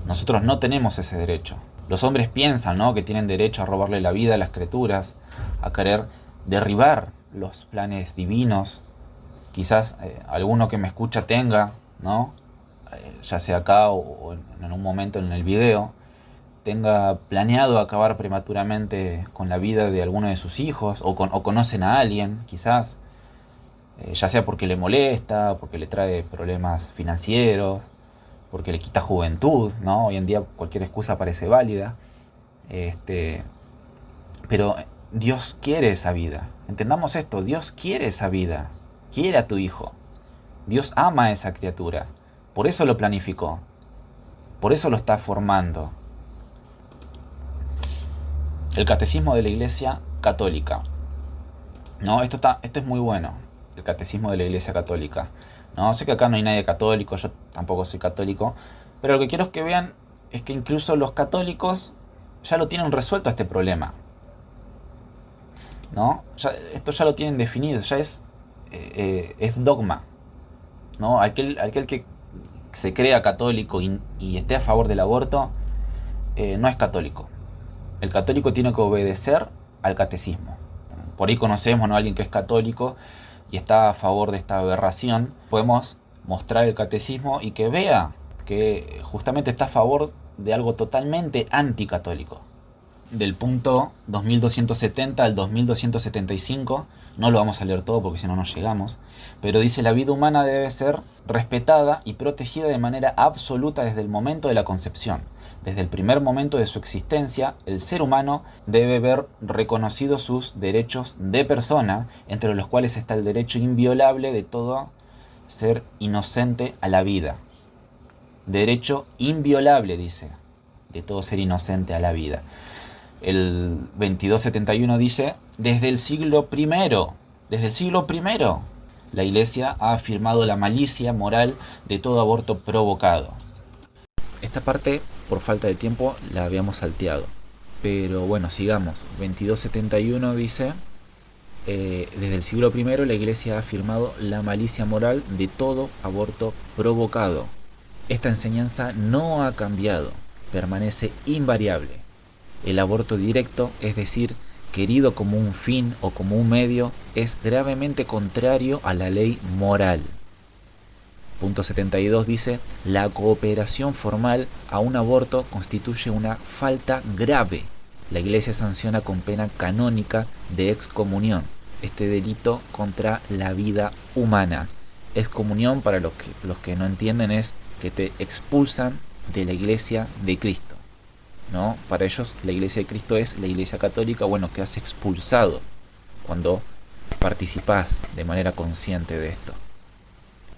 Nosotros no tenemos ese derecho. Los hombres piensan, ¿no?, que tienen derecho a robarle la vida a las criaturas, a querer derribar los planes divinos. Quizás alguno que me escucha tenga, ¿no?, ya sea acá o en un momento en el video, tenga planeado acabar prematuramente con la vida de alguno de sus hijos, o conocen a alguien, quizás, ya sea porque le molesta, porque le trae problemas financieros, porque le quita juventud, ¿no? Hoy en día cualquier excusa parece válida. Pero Dios quiere esa vida. Entendamos esto, Dios quiere esa vida. Quiere a tu hijo. Dios ama a esa criatura. Por eso lo planificó. Por eso lo está formando. El catecismo de la Iglesia Católica. No, esto es muy bueno. El catecismo de la Iglesia Católica. No, sé que acá no hay nadie católico, yo tampoco soy católico, pero lo que quiero que vean es que incluso los católicos ya lo tienen resuelto este problema, ¿no? Esto ya lo tienen definido, ya es dogma, ¿no? Aquel que se crea católico y esté a favor del aborto, no es católico. El católico tiene que obedecer al catecismo. Por ahí conocemos, ¿no?, a alguien que es católico y está a favor de esta aberración. Podemos mostrar el catecismo y que vea que justamente está a favor de algo totalmente anticatólico. Del punto 2270 al 2275, no lo vamos a leer todo porque si no nos llegamos, pero dice: la vida humana debe ser respetada y protegida de manera absoluta desde el momento de la concepción. Desde el primer momento de su existencia, el ser humano debe ver reconocidos sus derechos de persona, entre los cuales está el derecho inviolable de todo ser inocente a la vida. Derecho inviolable, dice, de todo ser inocente a la vida. El 2271 dice: desde el siglo I, la Iglesia ha afirmado la malicia moral de todo aborto provocado. Esta parte, por falta de tiempo, la habíamos salteado. Pero bueno, sigamos. 2271 dice: desde el siglo I la Iglesia ha afirmado la malicia moral de todo aborto provocado. Esta enseñanza no ha cambiado, permanece invariable. El aborto directo, es decir, querido como un fin o como un medio, es gravemente contrario a la ley moral. Punto 72 dice: la cooperación formal a un aborto constituye una falta grave. La Iglesia sanciona con pena canónica de excomunión este delito contra la vida humana. Excomunión, para los que no entienden, es que te expulsan de la Iglesia de Cristo, ¿no? Para ellos la Iglesia de Cristo es la Iglesia Católica, bueno, que has expulsado cuando participás de manera consciente de esto.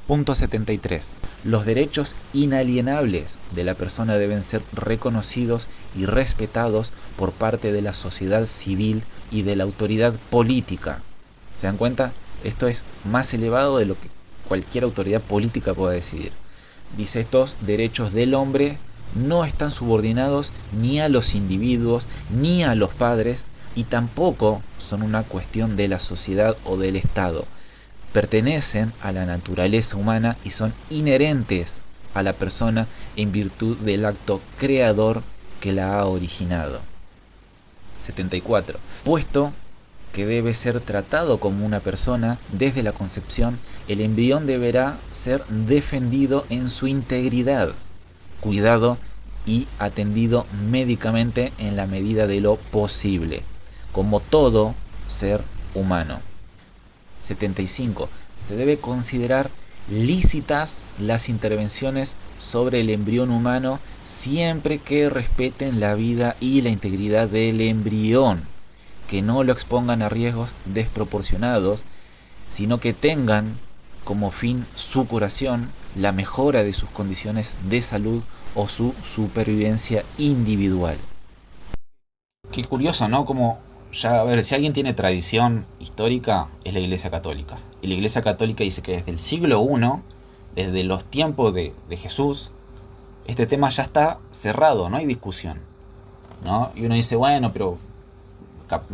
Punto 73. Los derechos inalienables de la persona deben ser reconocidos y respetados por parte de la sociedad civil y de la autoridad política. ¿Se dan cuenta? Esto es más elevado de lo que cualquier autoridad política pueda decidir. Dice: estos derechos del hombre no están subordinados ni a los individuos ni a los padres, y tampoco son una cuestión de la sociedad o del Estado. Pertenecen a la naturaleza humana y son inherentes a la persona en virtud del acto creador que la ha originado. 74. Puesto que debe ser tratado como una persona desde la concepción, el embrión deberá ser defendido en su integridad, cuidado y atendido médicamente en la medida de lo posible, como todo ser humano. 75. Se debe considerar lícitas las intervenciones sobre el embrión humano siempre que respeten la vida y la integridad del embrión, que no lo expongan a riesgos desproporcionados, sino que tengan como fin su curación, la mejora de sus condiciones de salud o su supervivencia individual. Qué curioso, ¿no? Como ya, a ver, si alguien tiene tradición histórica, es la Iglesia Católica. Y la Iglesia Católica dice que desde el siglo I, desde los tiempos de Jesús, este tema ya está cerrado, no hay discusión. ¿no? Y uno dice, bueno, pero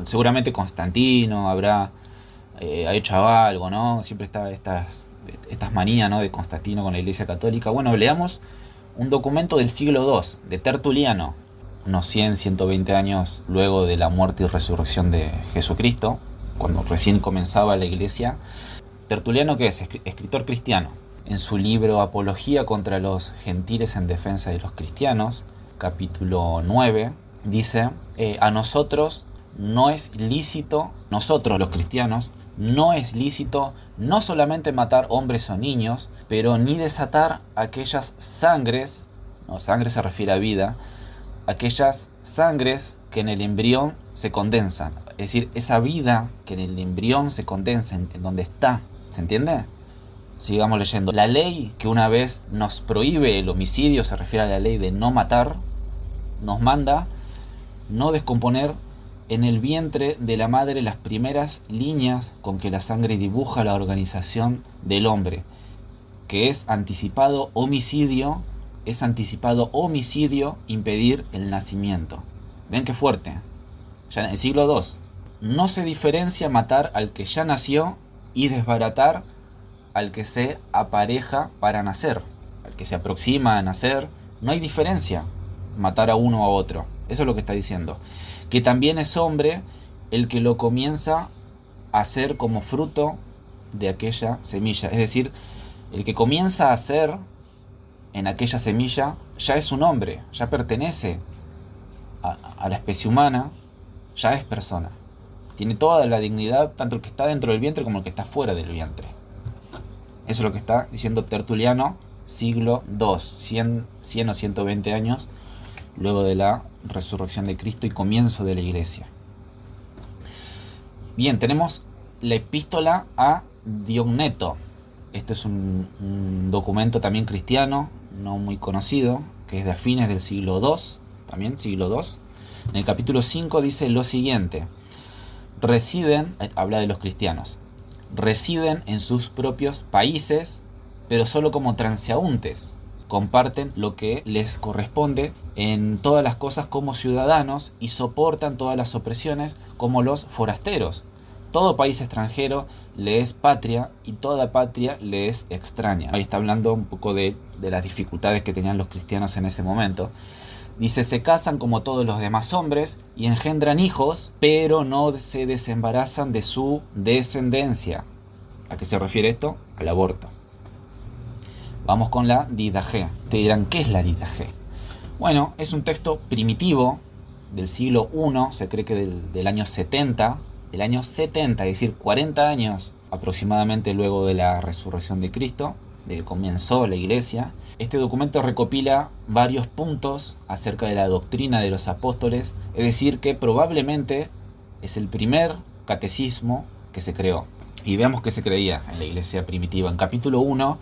seguramente Constantino ha hecho algo, ¿no? Siempre está estas manías, ¿no?, de Constantino con la Iglesia Católica. Bueno, leamos un documento del siglo II, de Tertuliano, unos 100, 120 años luego de la muerte y resurrección de Jesucristo, cuando recién comenzaba la Iglesia. Tertuliano, que es escritor cristiano, en su libro Apología contra los gentiles en defensa de los cristianos, capítulo 9, dice, a nosotros no es lícito, nosotros los cristianos, no es lícito no solamente matar hombres o niños, pero ni desatar aquellas sangres, no, sangre se refiere a vida, aquellas sangres que en el embrión se condensan. Es decir, esa vida que en el embrión se condensa, en donde está. ¿Se entiende? Sigamos leyendo. La ley que una vez nos prohíbe el homicidio, se refiere a la ley de no matar, nos manda no descomponer en el vientre de la madre las primeras líneas con que la sangre dibuja la organización del hombre, que es anticipado homicidio impedir el nacimiento. ¿Ven qué fuerte? Ya en el siglo II. No se diferencia matar al que ya nació y desbaratar al que se apareja para nacer, al que se aproxima a nacer. No hay diferencia matar a uno o a otro. Eso es lo que está diciendo. Que también es hombre el que lo comienza a hacer como fruto de aquella semilla. Es decir, el que comienza a hacer en aquella semilla ya es un hombre, ya pertenece a la especie humana, ya es persona. Tiene toda la dignidad, tanto el que está dentro del vientre como el que está fuera del vientre. Eso es lo que está diciendo Tertuliano, siglo II, 100 o 120 años luego de la resurrección de Cristo y comienzo de la Iglesia. Bien, tenemos la epístola a Diogneto. Este es un documento también cristiano, no muy conocido, que es de a fines del siglo II, también siglo II. En el capítulo 5 dice lo siguiente: residen, habla de los cristianos, residen en sus propios países, pero solo como transeúntes. Comparten lo que les corresponde en todas las cosas como ciudadanos y soportan todas las opresiones como los forasteros. Todo país extranjero le es patria y toda patria le es extraña. Ahí está hablando un poco de las dificultades que tenían los cristianos en ese momento. Dice, se casan como todos los demás hombres y engendran hijos, pero no se desembarazan de su descendencia. ¿A qué se refiere esto? Al aborto. Vamos con la Didaché. Te dirán, ¿qué es la Didaché? Bueno, es un texto primitivo del siglo I, se cree que del año 70, es decir, 40 años aproximadamente luego de la resurrección de Cristo, de que comenzó la Iglesia. Este documento recopila varios puntos acerca de la doctrina de los apóstoles, es decir, que probablemente es el primer catecismo que se creó. Y veamos qué se creía en la Iglesia primitiva. En capítulo 1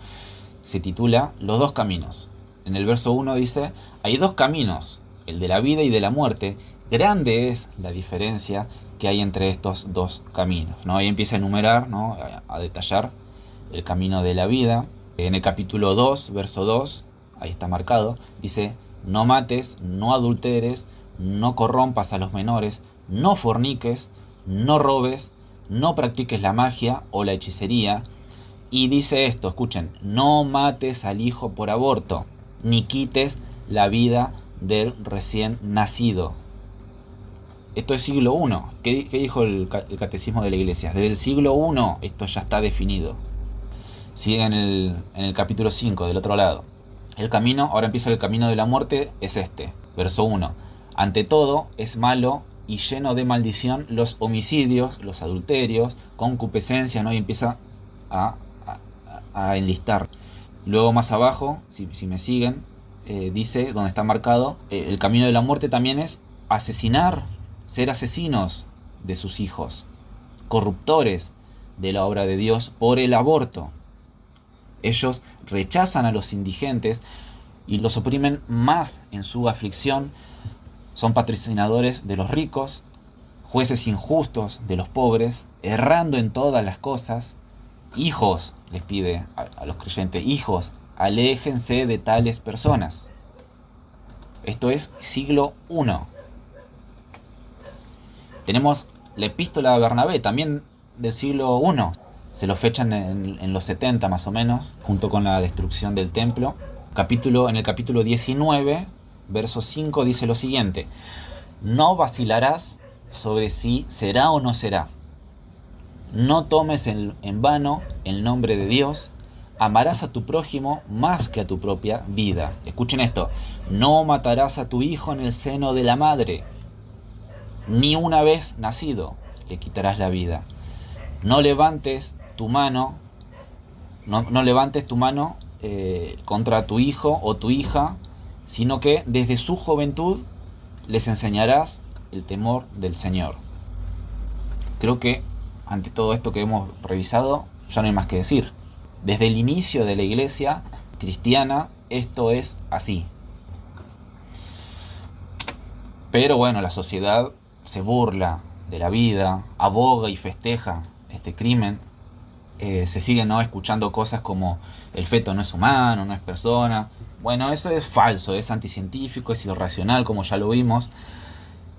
se titula Los dos caminos. En el verso 1 dice, hay dos caminos, el de la vida y de la muerte. Grande es la diferencia que hay entre estos dos caminos, ¿no? Ahí empieza a enumerar, ¿no?, a detallar el camino de la vida. En el capítulo 2, verso 2, ahí está marcado, dice, no mates, no adulteres, no corrompas a los menores, no forniques, no robes, no practiques la magia o la hechicería. Y dice esto, escuchen, no mates al hijo por aborto, ni quites la vida del recién nacido. Esto es siglo I. ¿Qué dijo el catecismo de la Iglesia? Desde el siglo I esto ya está definido. Sigue en el capítulo 5, del otro lado. El camino, ahora empieza el camino de la muerte, es este. Verso 1. Ante todo, es malo y lleno de maldición los homicidios, los adulterios, concupiscencias, ¿no? Y empieza a enlistar. Luego más abajo, si me siguen, dice, donde está marcado, el camino de la muerte también es asesinar, ser asesinos de sus hijos, corruptores de la obra de Dios por el aborto. Ellos rechazan a los indigentes y los oprimen más en su aflicción. Son patrocinadores de los ricos, jueces injustos de los pobres, errando en todas las cosas. Hijos, les pide a los creyentes, hijos, aléjense de tales personas. Esto es siglo I. Tenemos la epístola de Bernabé, también del siglo I. Se lo fechan en los 70 más o menos, junto con la destrucción del templo. En el capítulo 19, verso 5, dice lo siguiente: no vacilarás sobre si será o no será. No tomes en vano el nombre de Dios. Amarás a tu prójimo más que a tu propia vida. Escuchen esto: no matarás a tu hijo en el seno de la madre. Ni una vez nacido le quitarás la vida. No levantes tu mano, no levantes tu mano contra tu hijo o tu hija, sino que desde su juventud les enseñarás el temor del Señor. Creo que ante todo esto que hemos revisado, ya no hay más que decir. Desde el inicio de la iglesia cristiana, esto es así. Pero bueno, la sociedad se burla de la vida, aboga y festeja este crimen. Se siguen, ¿no?, escuchando cosas como el feto no es humano, no es persona. Bueno, eso es falso, es anticientífico, es irracional, como ya lo vimos,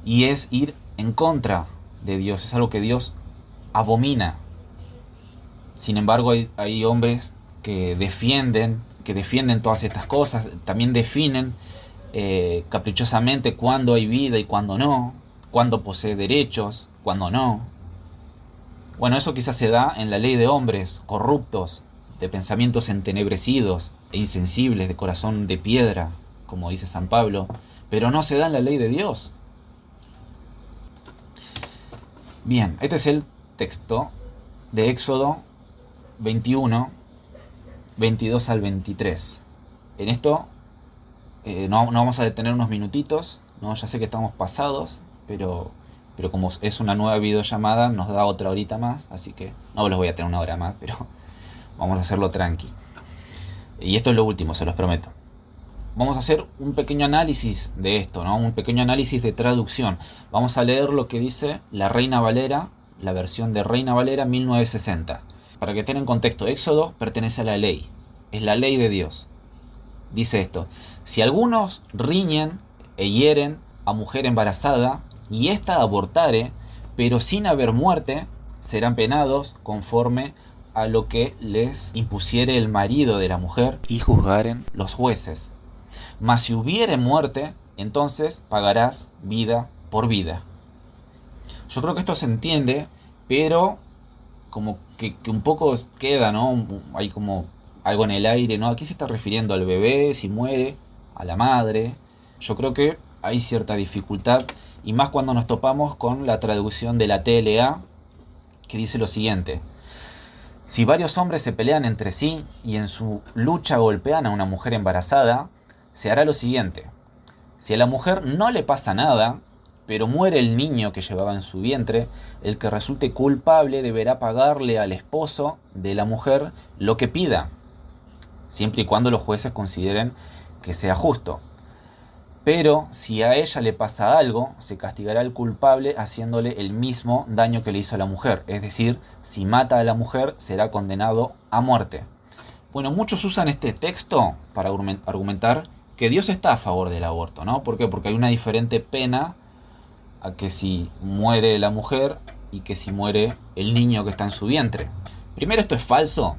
y es ir en contra de Dios, es algo que Dios abomina. Sin embargo, hay hombres que defienden todas estas cosas, también definen caprichosamente cuándo hay vida y cuándo no, cuándo posee derechos, cuándo no. Bueno, eso quizás se da en la ley de hombres corruptos, de pensamientos entenebrecidos e insensibles, de corazón de piedra, como dice San Pablo, pero no se da en la ley de Dios. Bien, este es el texto de Éxodo 21, 22 al 23. En esto no vamos a detener unos minutitos, ¿no? Ya sé que estamos pasados, pero como es una nueva videollamada, nos da otra horita más, así que no los voy a tener una hora más, pero vamos a hacerlo tranqui. Y esto es lo último, se los prometo. Vamos a hacer un pequeño análisis de esto, ¿no? Un pequeño análisis de traducción. Vamos a leer lo que dice la Reina Valera, la versión de Reina Valera 1960. Para que tengan contexto, Éxodo pertenece a la ley, es la ley de Dios. Dice esto: si algunos riñen e hieren a mujer embarazada, y ésta abortare, pero sin haber muerte, serán penados conforme a lo que les impusiere el marido de la mujer, y juzgaren los jueces. Mas si hubiere muerte, entonces pagarás vida por vida. Yo creo que esto se entiende, pero como que un poco queda, ¿no? Hay como algo en el aire, ¿no? ¿A qué se está refiriendo? ¿Al bebé si muere? ¿A la madre? Yo creo que hay cierta dificultad, y más cuando nos topamos con la traducción de la TLA, que dice lo siguiente: si varios hombres se pelean entre sí y en su lucha golpean a una mujer embarazada, se hará lo siguiente: si a la mujer no le pasa nada, pero muere el niño que llevaba en su vientre, el que resulte culpable deberá pagarle al esposo de la mujer lo que pida, siempre y cuando los jueces consideren que sea justo. Pero si a ella le pasa algo, se castigará al culpable haciéndole el mismo daño que le hizo a la mujer. Es decir, si mata a la mujer, será condenado a muerte. Bueno, muchos usan este texto para argumentar que Dios está a favor del aborto, ¿no? ¿Por qué? Porque hay una diferente pena a que si muere la mujer y que si muere el niño que está en su vientre. Primero, esto es falso.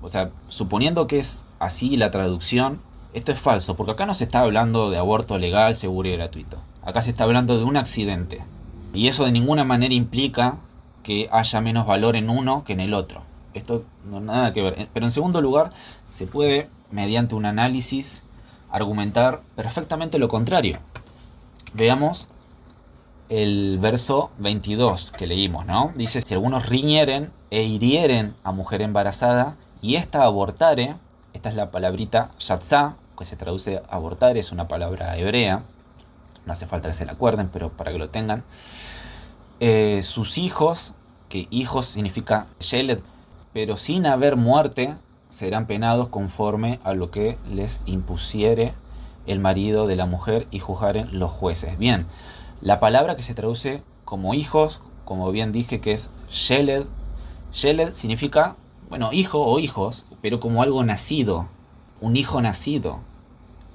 O sea, suponiendo que es así la traducción, esto es falso, porque acá no se está hablando de aborto legal, seguro y gratuito. Acá se está hablando de un accidente. Y eso de ninguna manera implica que haya menos valor en uno que en el otro. Esto no nada que ver. Pero en segundo lugar, se puede, mediante un análisis, argumentar perfectamente lo contrario. Veamos el verso 22 que leímos, ¿no? Dice: si algunos riñeren e hirieren a mujer embarazada, y ésta abortare. Esta es la palabrita yatzá, que se traduce abortar, es una palabra hebrea. No hace falta que se la acuerden, pero para que lo tengan. Sus hijos, que hijos significa yeled, pero sin haber muerte, serán penados conforme a lo que les impusiere el marido de la mujer y juzgaren los jueces. Bien, la palabra que se traduce como hijos, como bien dije, que es yeled. Yeled significa, bueno, hijo o hijos, pero como algo nacido, un hijo nacido,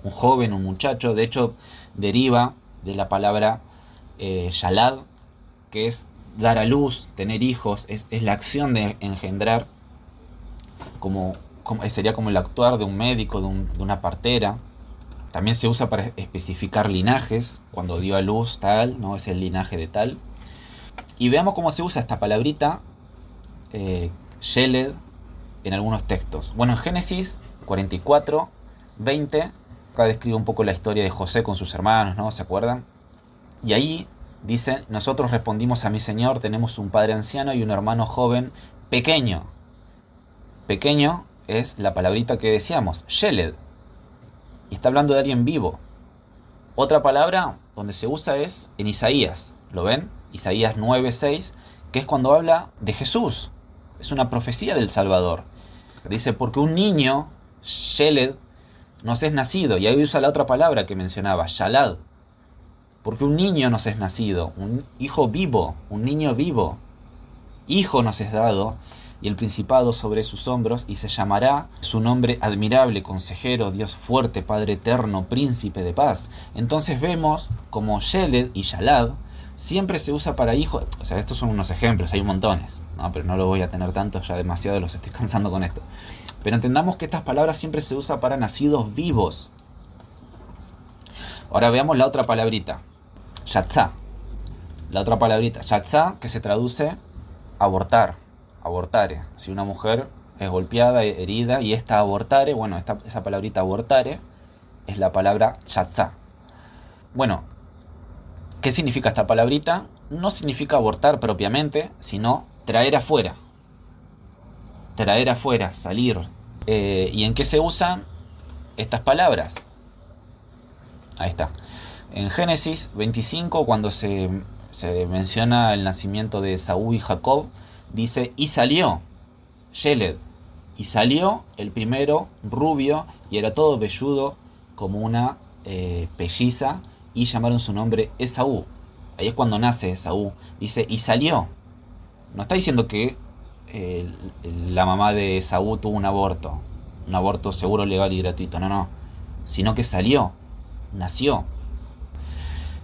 un joven, un muchacho. De hecho, deriva de la palabra yalad, que es dar a luz, tener hijos, es la acción de engendrar, sería como el actuar de un médico, de una partera. También se usa para especificar linajes, cuando dio a luz tal, ¿no? Es el linaje de tal. Y veamos cómo se usa esta palabrita, Sheled, en algunos textos. Bueno, en Génesis 44, 20, acá describe un poco la historia de José con sus hermanos, ¿no? ¿Se acuerdan? Y ahí dice: nosotros respondimos a mi señor, tenemos un padre anciano y un hermano joven pequeño. Pequeño es la palabrita que decíamos, Sheled. Y está hablando de alguien vivo. Otra palabra donde se usa es en Isaías. ¿Lo ven? Isaías 9:6, que es cuando habla de Jesús. Es una profecía del Salvador. Dice, porque un niño, Sheled, nos es nacido. Y ahí usa la otra palabra que mencionaba, Shalad. Porque un niño nos es nacido, un hijo vivo, un niño vivo. Hijo nos es dado, y el principado sobre sus hombros, y se llamará su nombre admirable, consejero, Dios fuerte, Padre eterno, príncipe de paz. Entonces vemos como Sheled y Shalad siempre se usa para hijo. O sea, estos son unos ejemplos, hay montones, ¿no? Pero no lo voy a tener tantos, ya demasiado los estoy cansando con esto. Pero entendamos que estas palabras siempre se usan para nacidos vivos. Ahora veamos la otra palabrita, Yatzá. La otra palabrita, Yatzá, que se traduce abortar, abortare. Si una mujer es golpeada, herida, y esta abortare, bueno, esa palabrita abortare es la palabra Yatzá. Bueno, ¿qué significa esta palabrita? No significa abortar propiamente, sino traer afuera. Traer afuera, salir. ¿Y en qué se usan estas palabras? Ahí está. En Génesis 25, cuando se menciona el nacimiento de Esaú y Jacob, dice, y salió Sheled. Y salió el primero rubio, y era todo velludo como una pelliza, y llamaron su nombre Esaú. Ahí es cuando nace Esaú. Dice, y salió. No está diciendo que la mamá de Esaú tuvo un aborto seguro, legal y gratuito. No. Sino que salió, nació.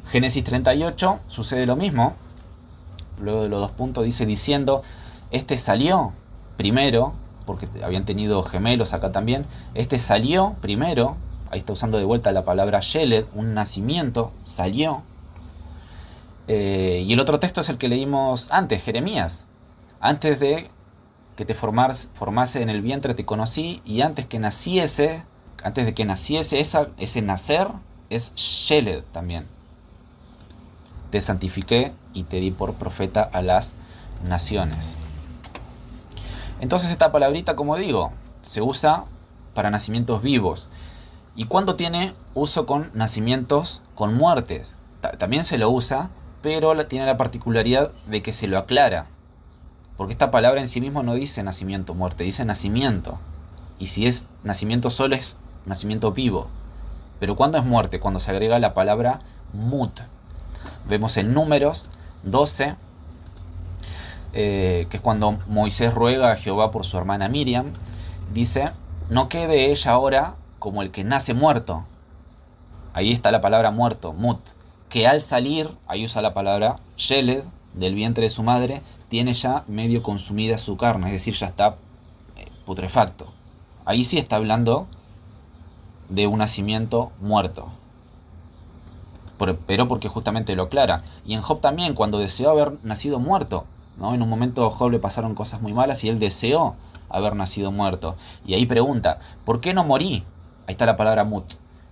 Génesis 38 sucede lo mismo. Luego de los 2 puntos dice, diciendo, este salió primero, porque habían tenido gemelos acá también. Este salió primero. Ahí está usando de vuelta la palabra Sheled, un nacimiento, salió. Y el otro texto es el que leímos antes, Jeremías. Antes de que te formase en el vientre te conocí, y antes de que naciese ese nacer es Sheled también. Te santifiqué y te di por profeta a las naciones. Entonces esta palabrita, como digo, se usa para nacimientos vivos. ¿Y cuándo tiene uso con nacimientos con muertes? También se lo usa, pero tiene la particularidad de que se lo aclara. Porque esta palabra en sí mismo no dice nacimiento, muerte, dice nacimiento. Y si es nacimiento solo es nacimiento vivo. Pero ¿cuándo es muerte? Cuando se agrega la palabra mut. Vemos en Números 12, que es cuando Moisés ruega a Jehová por su hermana Miriam. Dice, no quede ella ahora como el que nace muerto. Ahí está la palabra muerto, mut. Que al salir, ahí usa la palabra Sheled, del vientre de su madre, tiene ya medio consumida su carne, es decir, ya está putrefacto. Ahí sí está hablando de un nacimiento muerto. Pero porque justamente lo aclara. Y en Job también, cuando deseó haber nacido muerto, ¿no? En un momento a Job le pasaron cosas muy malas y él deseó haber nacido muerto. Y ahí pregunta, ¿por qué no morí? Ahí está la palabra mut.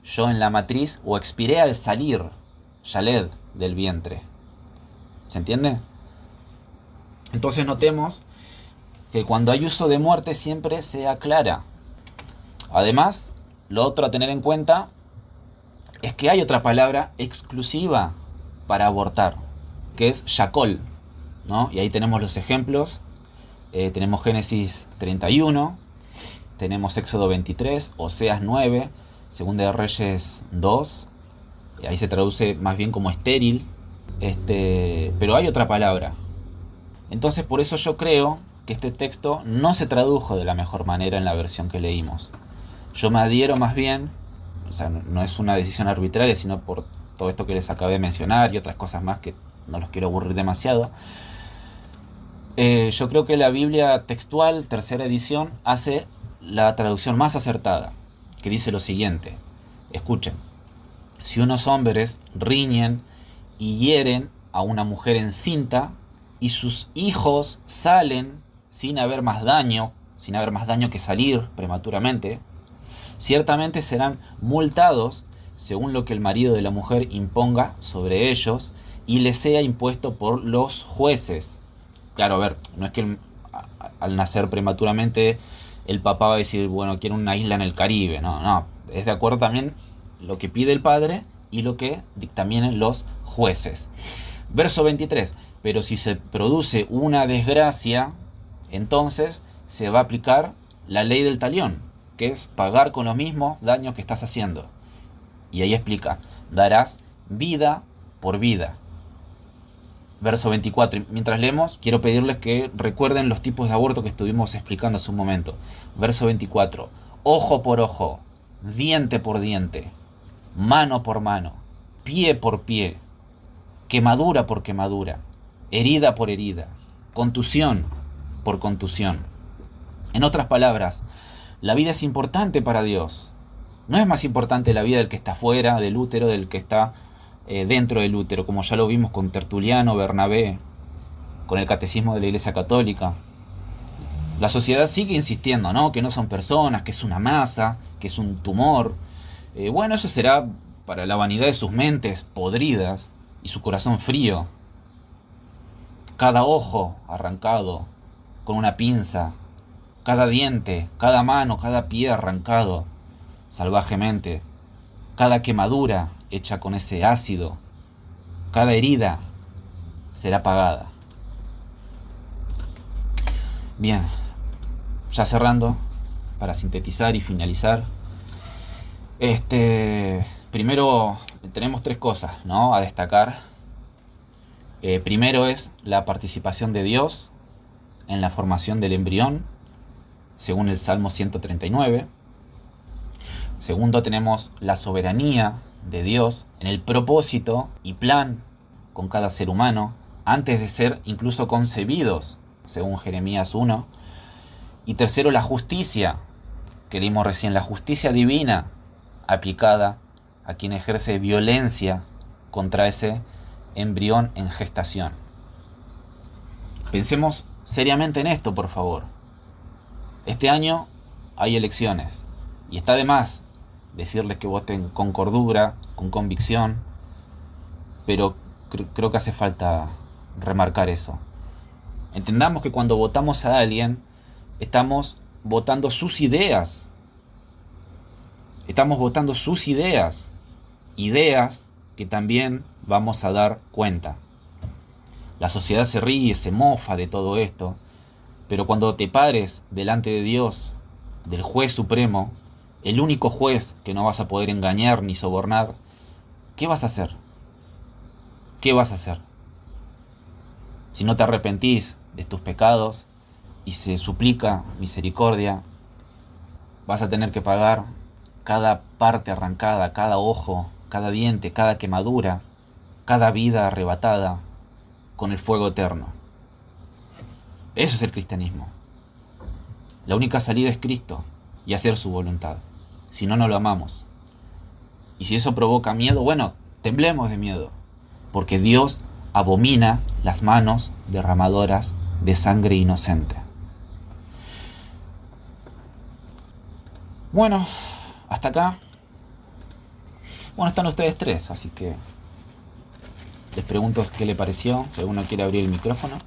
Yo en la matriz, o expiré al salir, Shaled, del vientre. ¿Se entiende? Entonces notemos que cuando hay uso de muerte siempre se aclara. Además, lo otro a tener en cuenta es que hay otra palabra exclusiva para abortar, que es Shakol, ¿no? Y ahí tenemos los ejemplos. Tenemos Génesis 31, tenemos Éxodo 23, Oseas 9, Segunda de Reyes 2. Y ahí se traduce más bien como estéril. Pero hay otra palabra. Entonces por eso yo creo que este texto no se tradujo de la mejor manera en la versión que leímos. Yo me adhiero más bien, o sea, no es una decisión arbitraria, sino por todo esto que les acabé de mencionar y otras cosas más que no los quiero aburrir demasiado. Yo creo que la Biblia textual, tercera edición, hace la traducción más acertada, que dice lo siguiente. Escuchen: si unos hombres riñen y hieren a una mujer encinta y sus hijos salen sin haber más daño que salir prematuramente, ciertamente serán multados según lo que el marido de la mujer imponga sobre ellos y les sea impuesto por los jueces. Claro, a ver, no es que al nacer prematuramente el papá va a decir, bueno, quiero una isla en el Caribe. No, es de acuerdo también lo que pide el padre y lo que dictaminen los jueces. Verso 23. Pero si se produce una desgracia, entonces se va a aplicar la ley del talión, que es pagar con los mismos daños que estás haciendo. Y ahí explica: darás vida por vida. Verso 24. Mientras leemos, quiero pedirles que recuerden los tipos de aborto que estuvimos explicando hace un momento. Verso 24. Ojo por ojo, diente por diente, mano por mano, pie por pie, quemadura por quemadura, herida por herida, contusión por contusión. En otras palabras, la vida es importante para Dios. No es más importante la vida del que está fuera del útero, del que está dentro del útero, como ya lo vimos con Tertuliano, Bernabé, con el catecismo de la Iglesia Católica. La sociedad sigue insistiendo, ¿no?, que no son personas, que es una masa, que es un tumor. Bueno, eso será para la vanidad de sus mentes podridas y su corazón frío. Cada ojo arrancado con una pinza, cada diente, cada mano, cada pie arrancado salvajemente, cada quemadura hecha con ese ácido, cada herida será pagada. Bien, ya cerrando, para sintetizar y finalizar, primero tenemos tres cosas, ¿no?, a destacar. Primero es la participación de Dios en la formación del embrión, según el Salmo 139. Segundo, tenemos la soberanía de Dios en el propósito y plan con cada ser humano, antes de ser incluso concebidos, según Jeremías 1. Y tercero, la justicia, que leímos recién, la justicia divina aplicada a quien ejerce violencia contra ese embrión en gestación. Pensemos seriamente en esto, por favor. Este año hay elecciones y está de más decirles que voten con cordura, con convicción, pero creo que hace falta remarcar eso. Entendamos que cuando votamos a alguien, estamos votando sus ideas. Estamos votando sus ideas. Ideas que también vamos a dar cuenta. La sociedad se ríe, se mofa de todo esto, pero cuando te pares delante de Dios, del juez supremo, el único juez que no vas a poder engañar ni sobornar, ¿qué vas a hacer? ¿Qué vas a hacer? Si no te arrepentís de tus pecados y se suplica misericordia, vas a tener que pagar cada parte arrancada, cada ojo, cada diente, cada quemadura, cada vida arrebatada con el fuego eterno. Eso es el cristianismo. La única salida es Cristo y hacer su voluntad. Si no, no lo amamos. Y si eso provoca miedo, bueno, temblemos de miedo, porque Dios abomina las manos derramadoras de sangre inocente. Bueno, hasta acá. Bueno, están ustedes tres, así que les pregunto qué le pareció, si alguno quiere abrir el micrófono.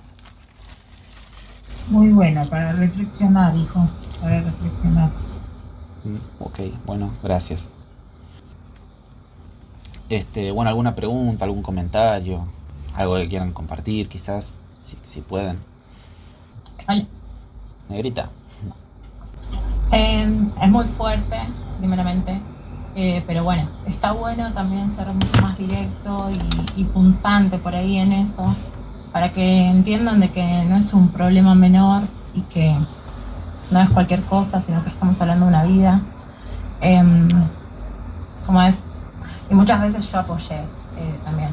Muy buena, para reflexionar, hijo, para reflexionar. Ok, bueno, gracias. Bueno, alguna pregunta, algún comentario, algo que quieran compartir, quizás, si pueden. Ay. Negrita. Es muy fuerte, primeramente, pero bueno, está bueno también ser mucho más directo y punzante por ahí en eso, para que entiendan de que no es un problema menor y que no es cualquier cosa, sino que estamos hablando de una vida. Como es, y muchas veces yo apoyé también,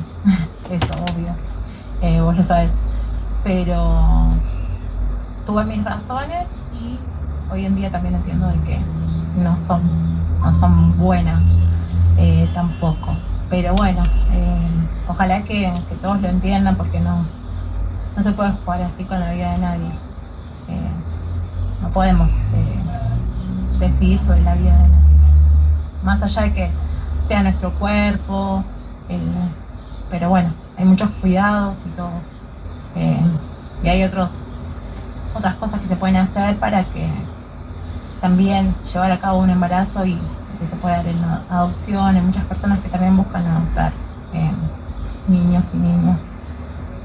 eso, obvio. vos lo sabés. Pero tuve mis razones y hoy en día también entiendo de que no son buenas tampoco. Pero bueno, ojalá que todos lo entiendan porque no se puede jugar así con la vida de nadie. No podemos decidir sobre la vida de nadie. Más allá de que sea nuestro cuerpo, pero bueno, hay muchos cuidados y todo. Y hay otras cosas que se pueden hacer para que también llevar a cabo un embarazo y que se pueda dar en adopción. Hay muchas personas que también buscan adoptar niños y niñas.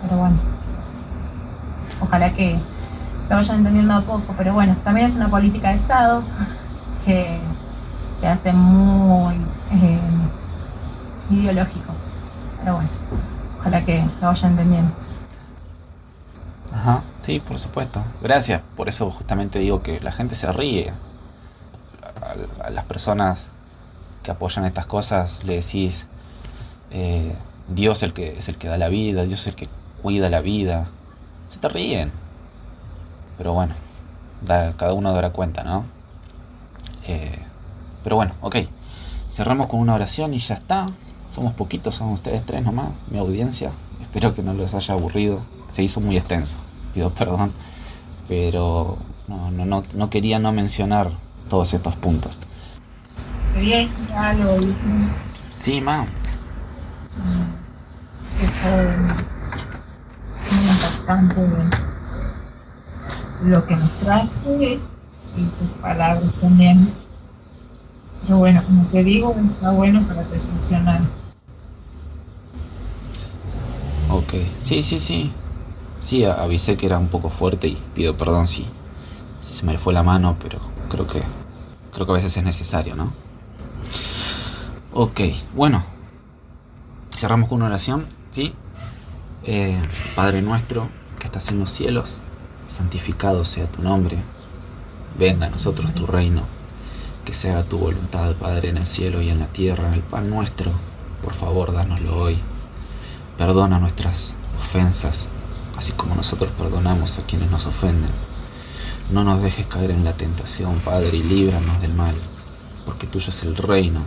Pero bueno, ojalá que lo vayan entendiendo a poco. Pero bueno, también es una política de Estado que se hace muy ideológico. Pero bueno, ojalá que lo vayan entendiendo. Ajá, sí, por supuesto. Gracias. Por eso justamente digo que la gente se ríe. A las personas que apoyan estas cosas le decís Dios es el que da la vida, Dios es el que cuida la vida. Se te ríen. Pero bueno, cada uno dará cuenta, ¿no? Pero bueno, ok. Cerramos con una oración y ya está. Somos poquitos, son ustedes tres nomás, mi audiencia. Espero que no les haya aburrido. Se hizo muy extenso, pido perdón. Pero no quería no mencionar todos estos puntos. Quería decir algo, ¿viste? Sí, ma. Que fue muy impactante lo que nos traje y tus palabras también. Pero bueno, como te digo, está bueno para reflexionar. Ok, sí. Sí, avisé que era un poco fuerte y pido perdón si se me fue la mano, pero creo que a veces es necesario, ¿no? Ok, bueno. Cerramos con una oración, ¿sí? Padre nuestro, que estás en los cielos, santificado sea tu nombre. Venga a nosotros tu reino. Que se haga tu voluntad, Padre, en el cielo y en la tierra. El pan nuestro, por favor, dánoslo hoy. Perdona nuestras ofensas, así como nosotros perdonamos a quienes nos ofenden. No nos dejes caer en la tentación, Padre, y líbranos del mal, porque tuyo es el reino,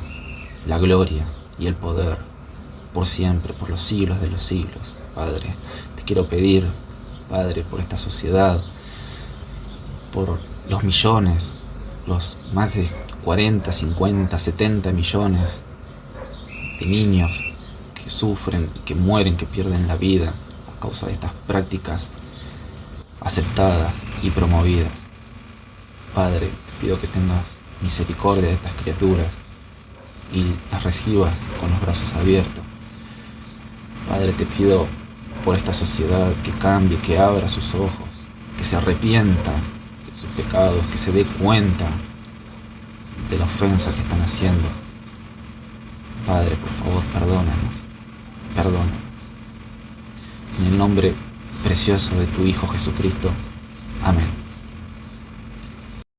la gloria y el poder, por siempre, por los siglos de los siglos. Padre, te quiero pedir, Padre, por esta sociedad, por los millones, los más de 40, 50, 70 millones de niños que sufren y que mueren, que pierden la vida a causa de estas prácticas aceptadas y promovidas. Padre, te pido que tengas misericordia de estas criaturas y las recibas con los brazos abiertos. Padre, te pido por esta sociedad que cambie, que abra sus ojos, que se arrepienta de sus pecados, que se dé cuenta de la ofensa que están haciendo. Padre, por favor, perdónanos. En el nombre precioso de tu Hijo Jesucristo. Amén.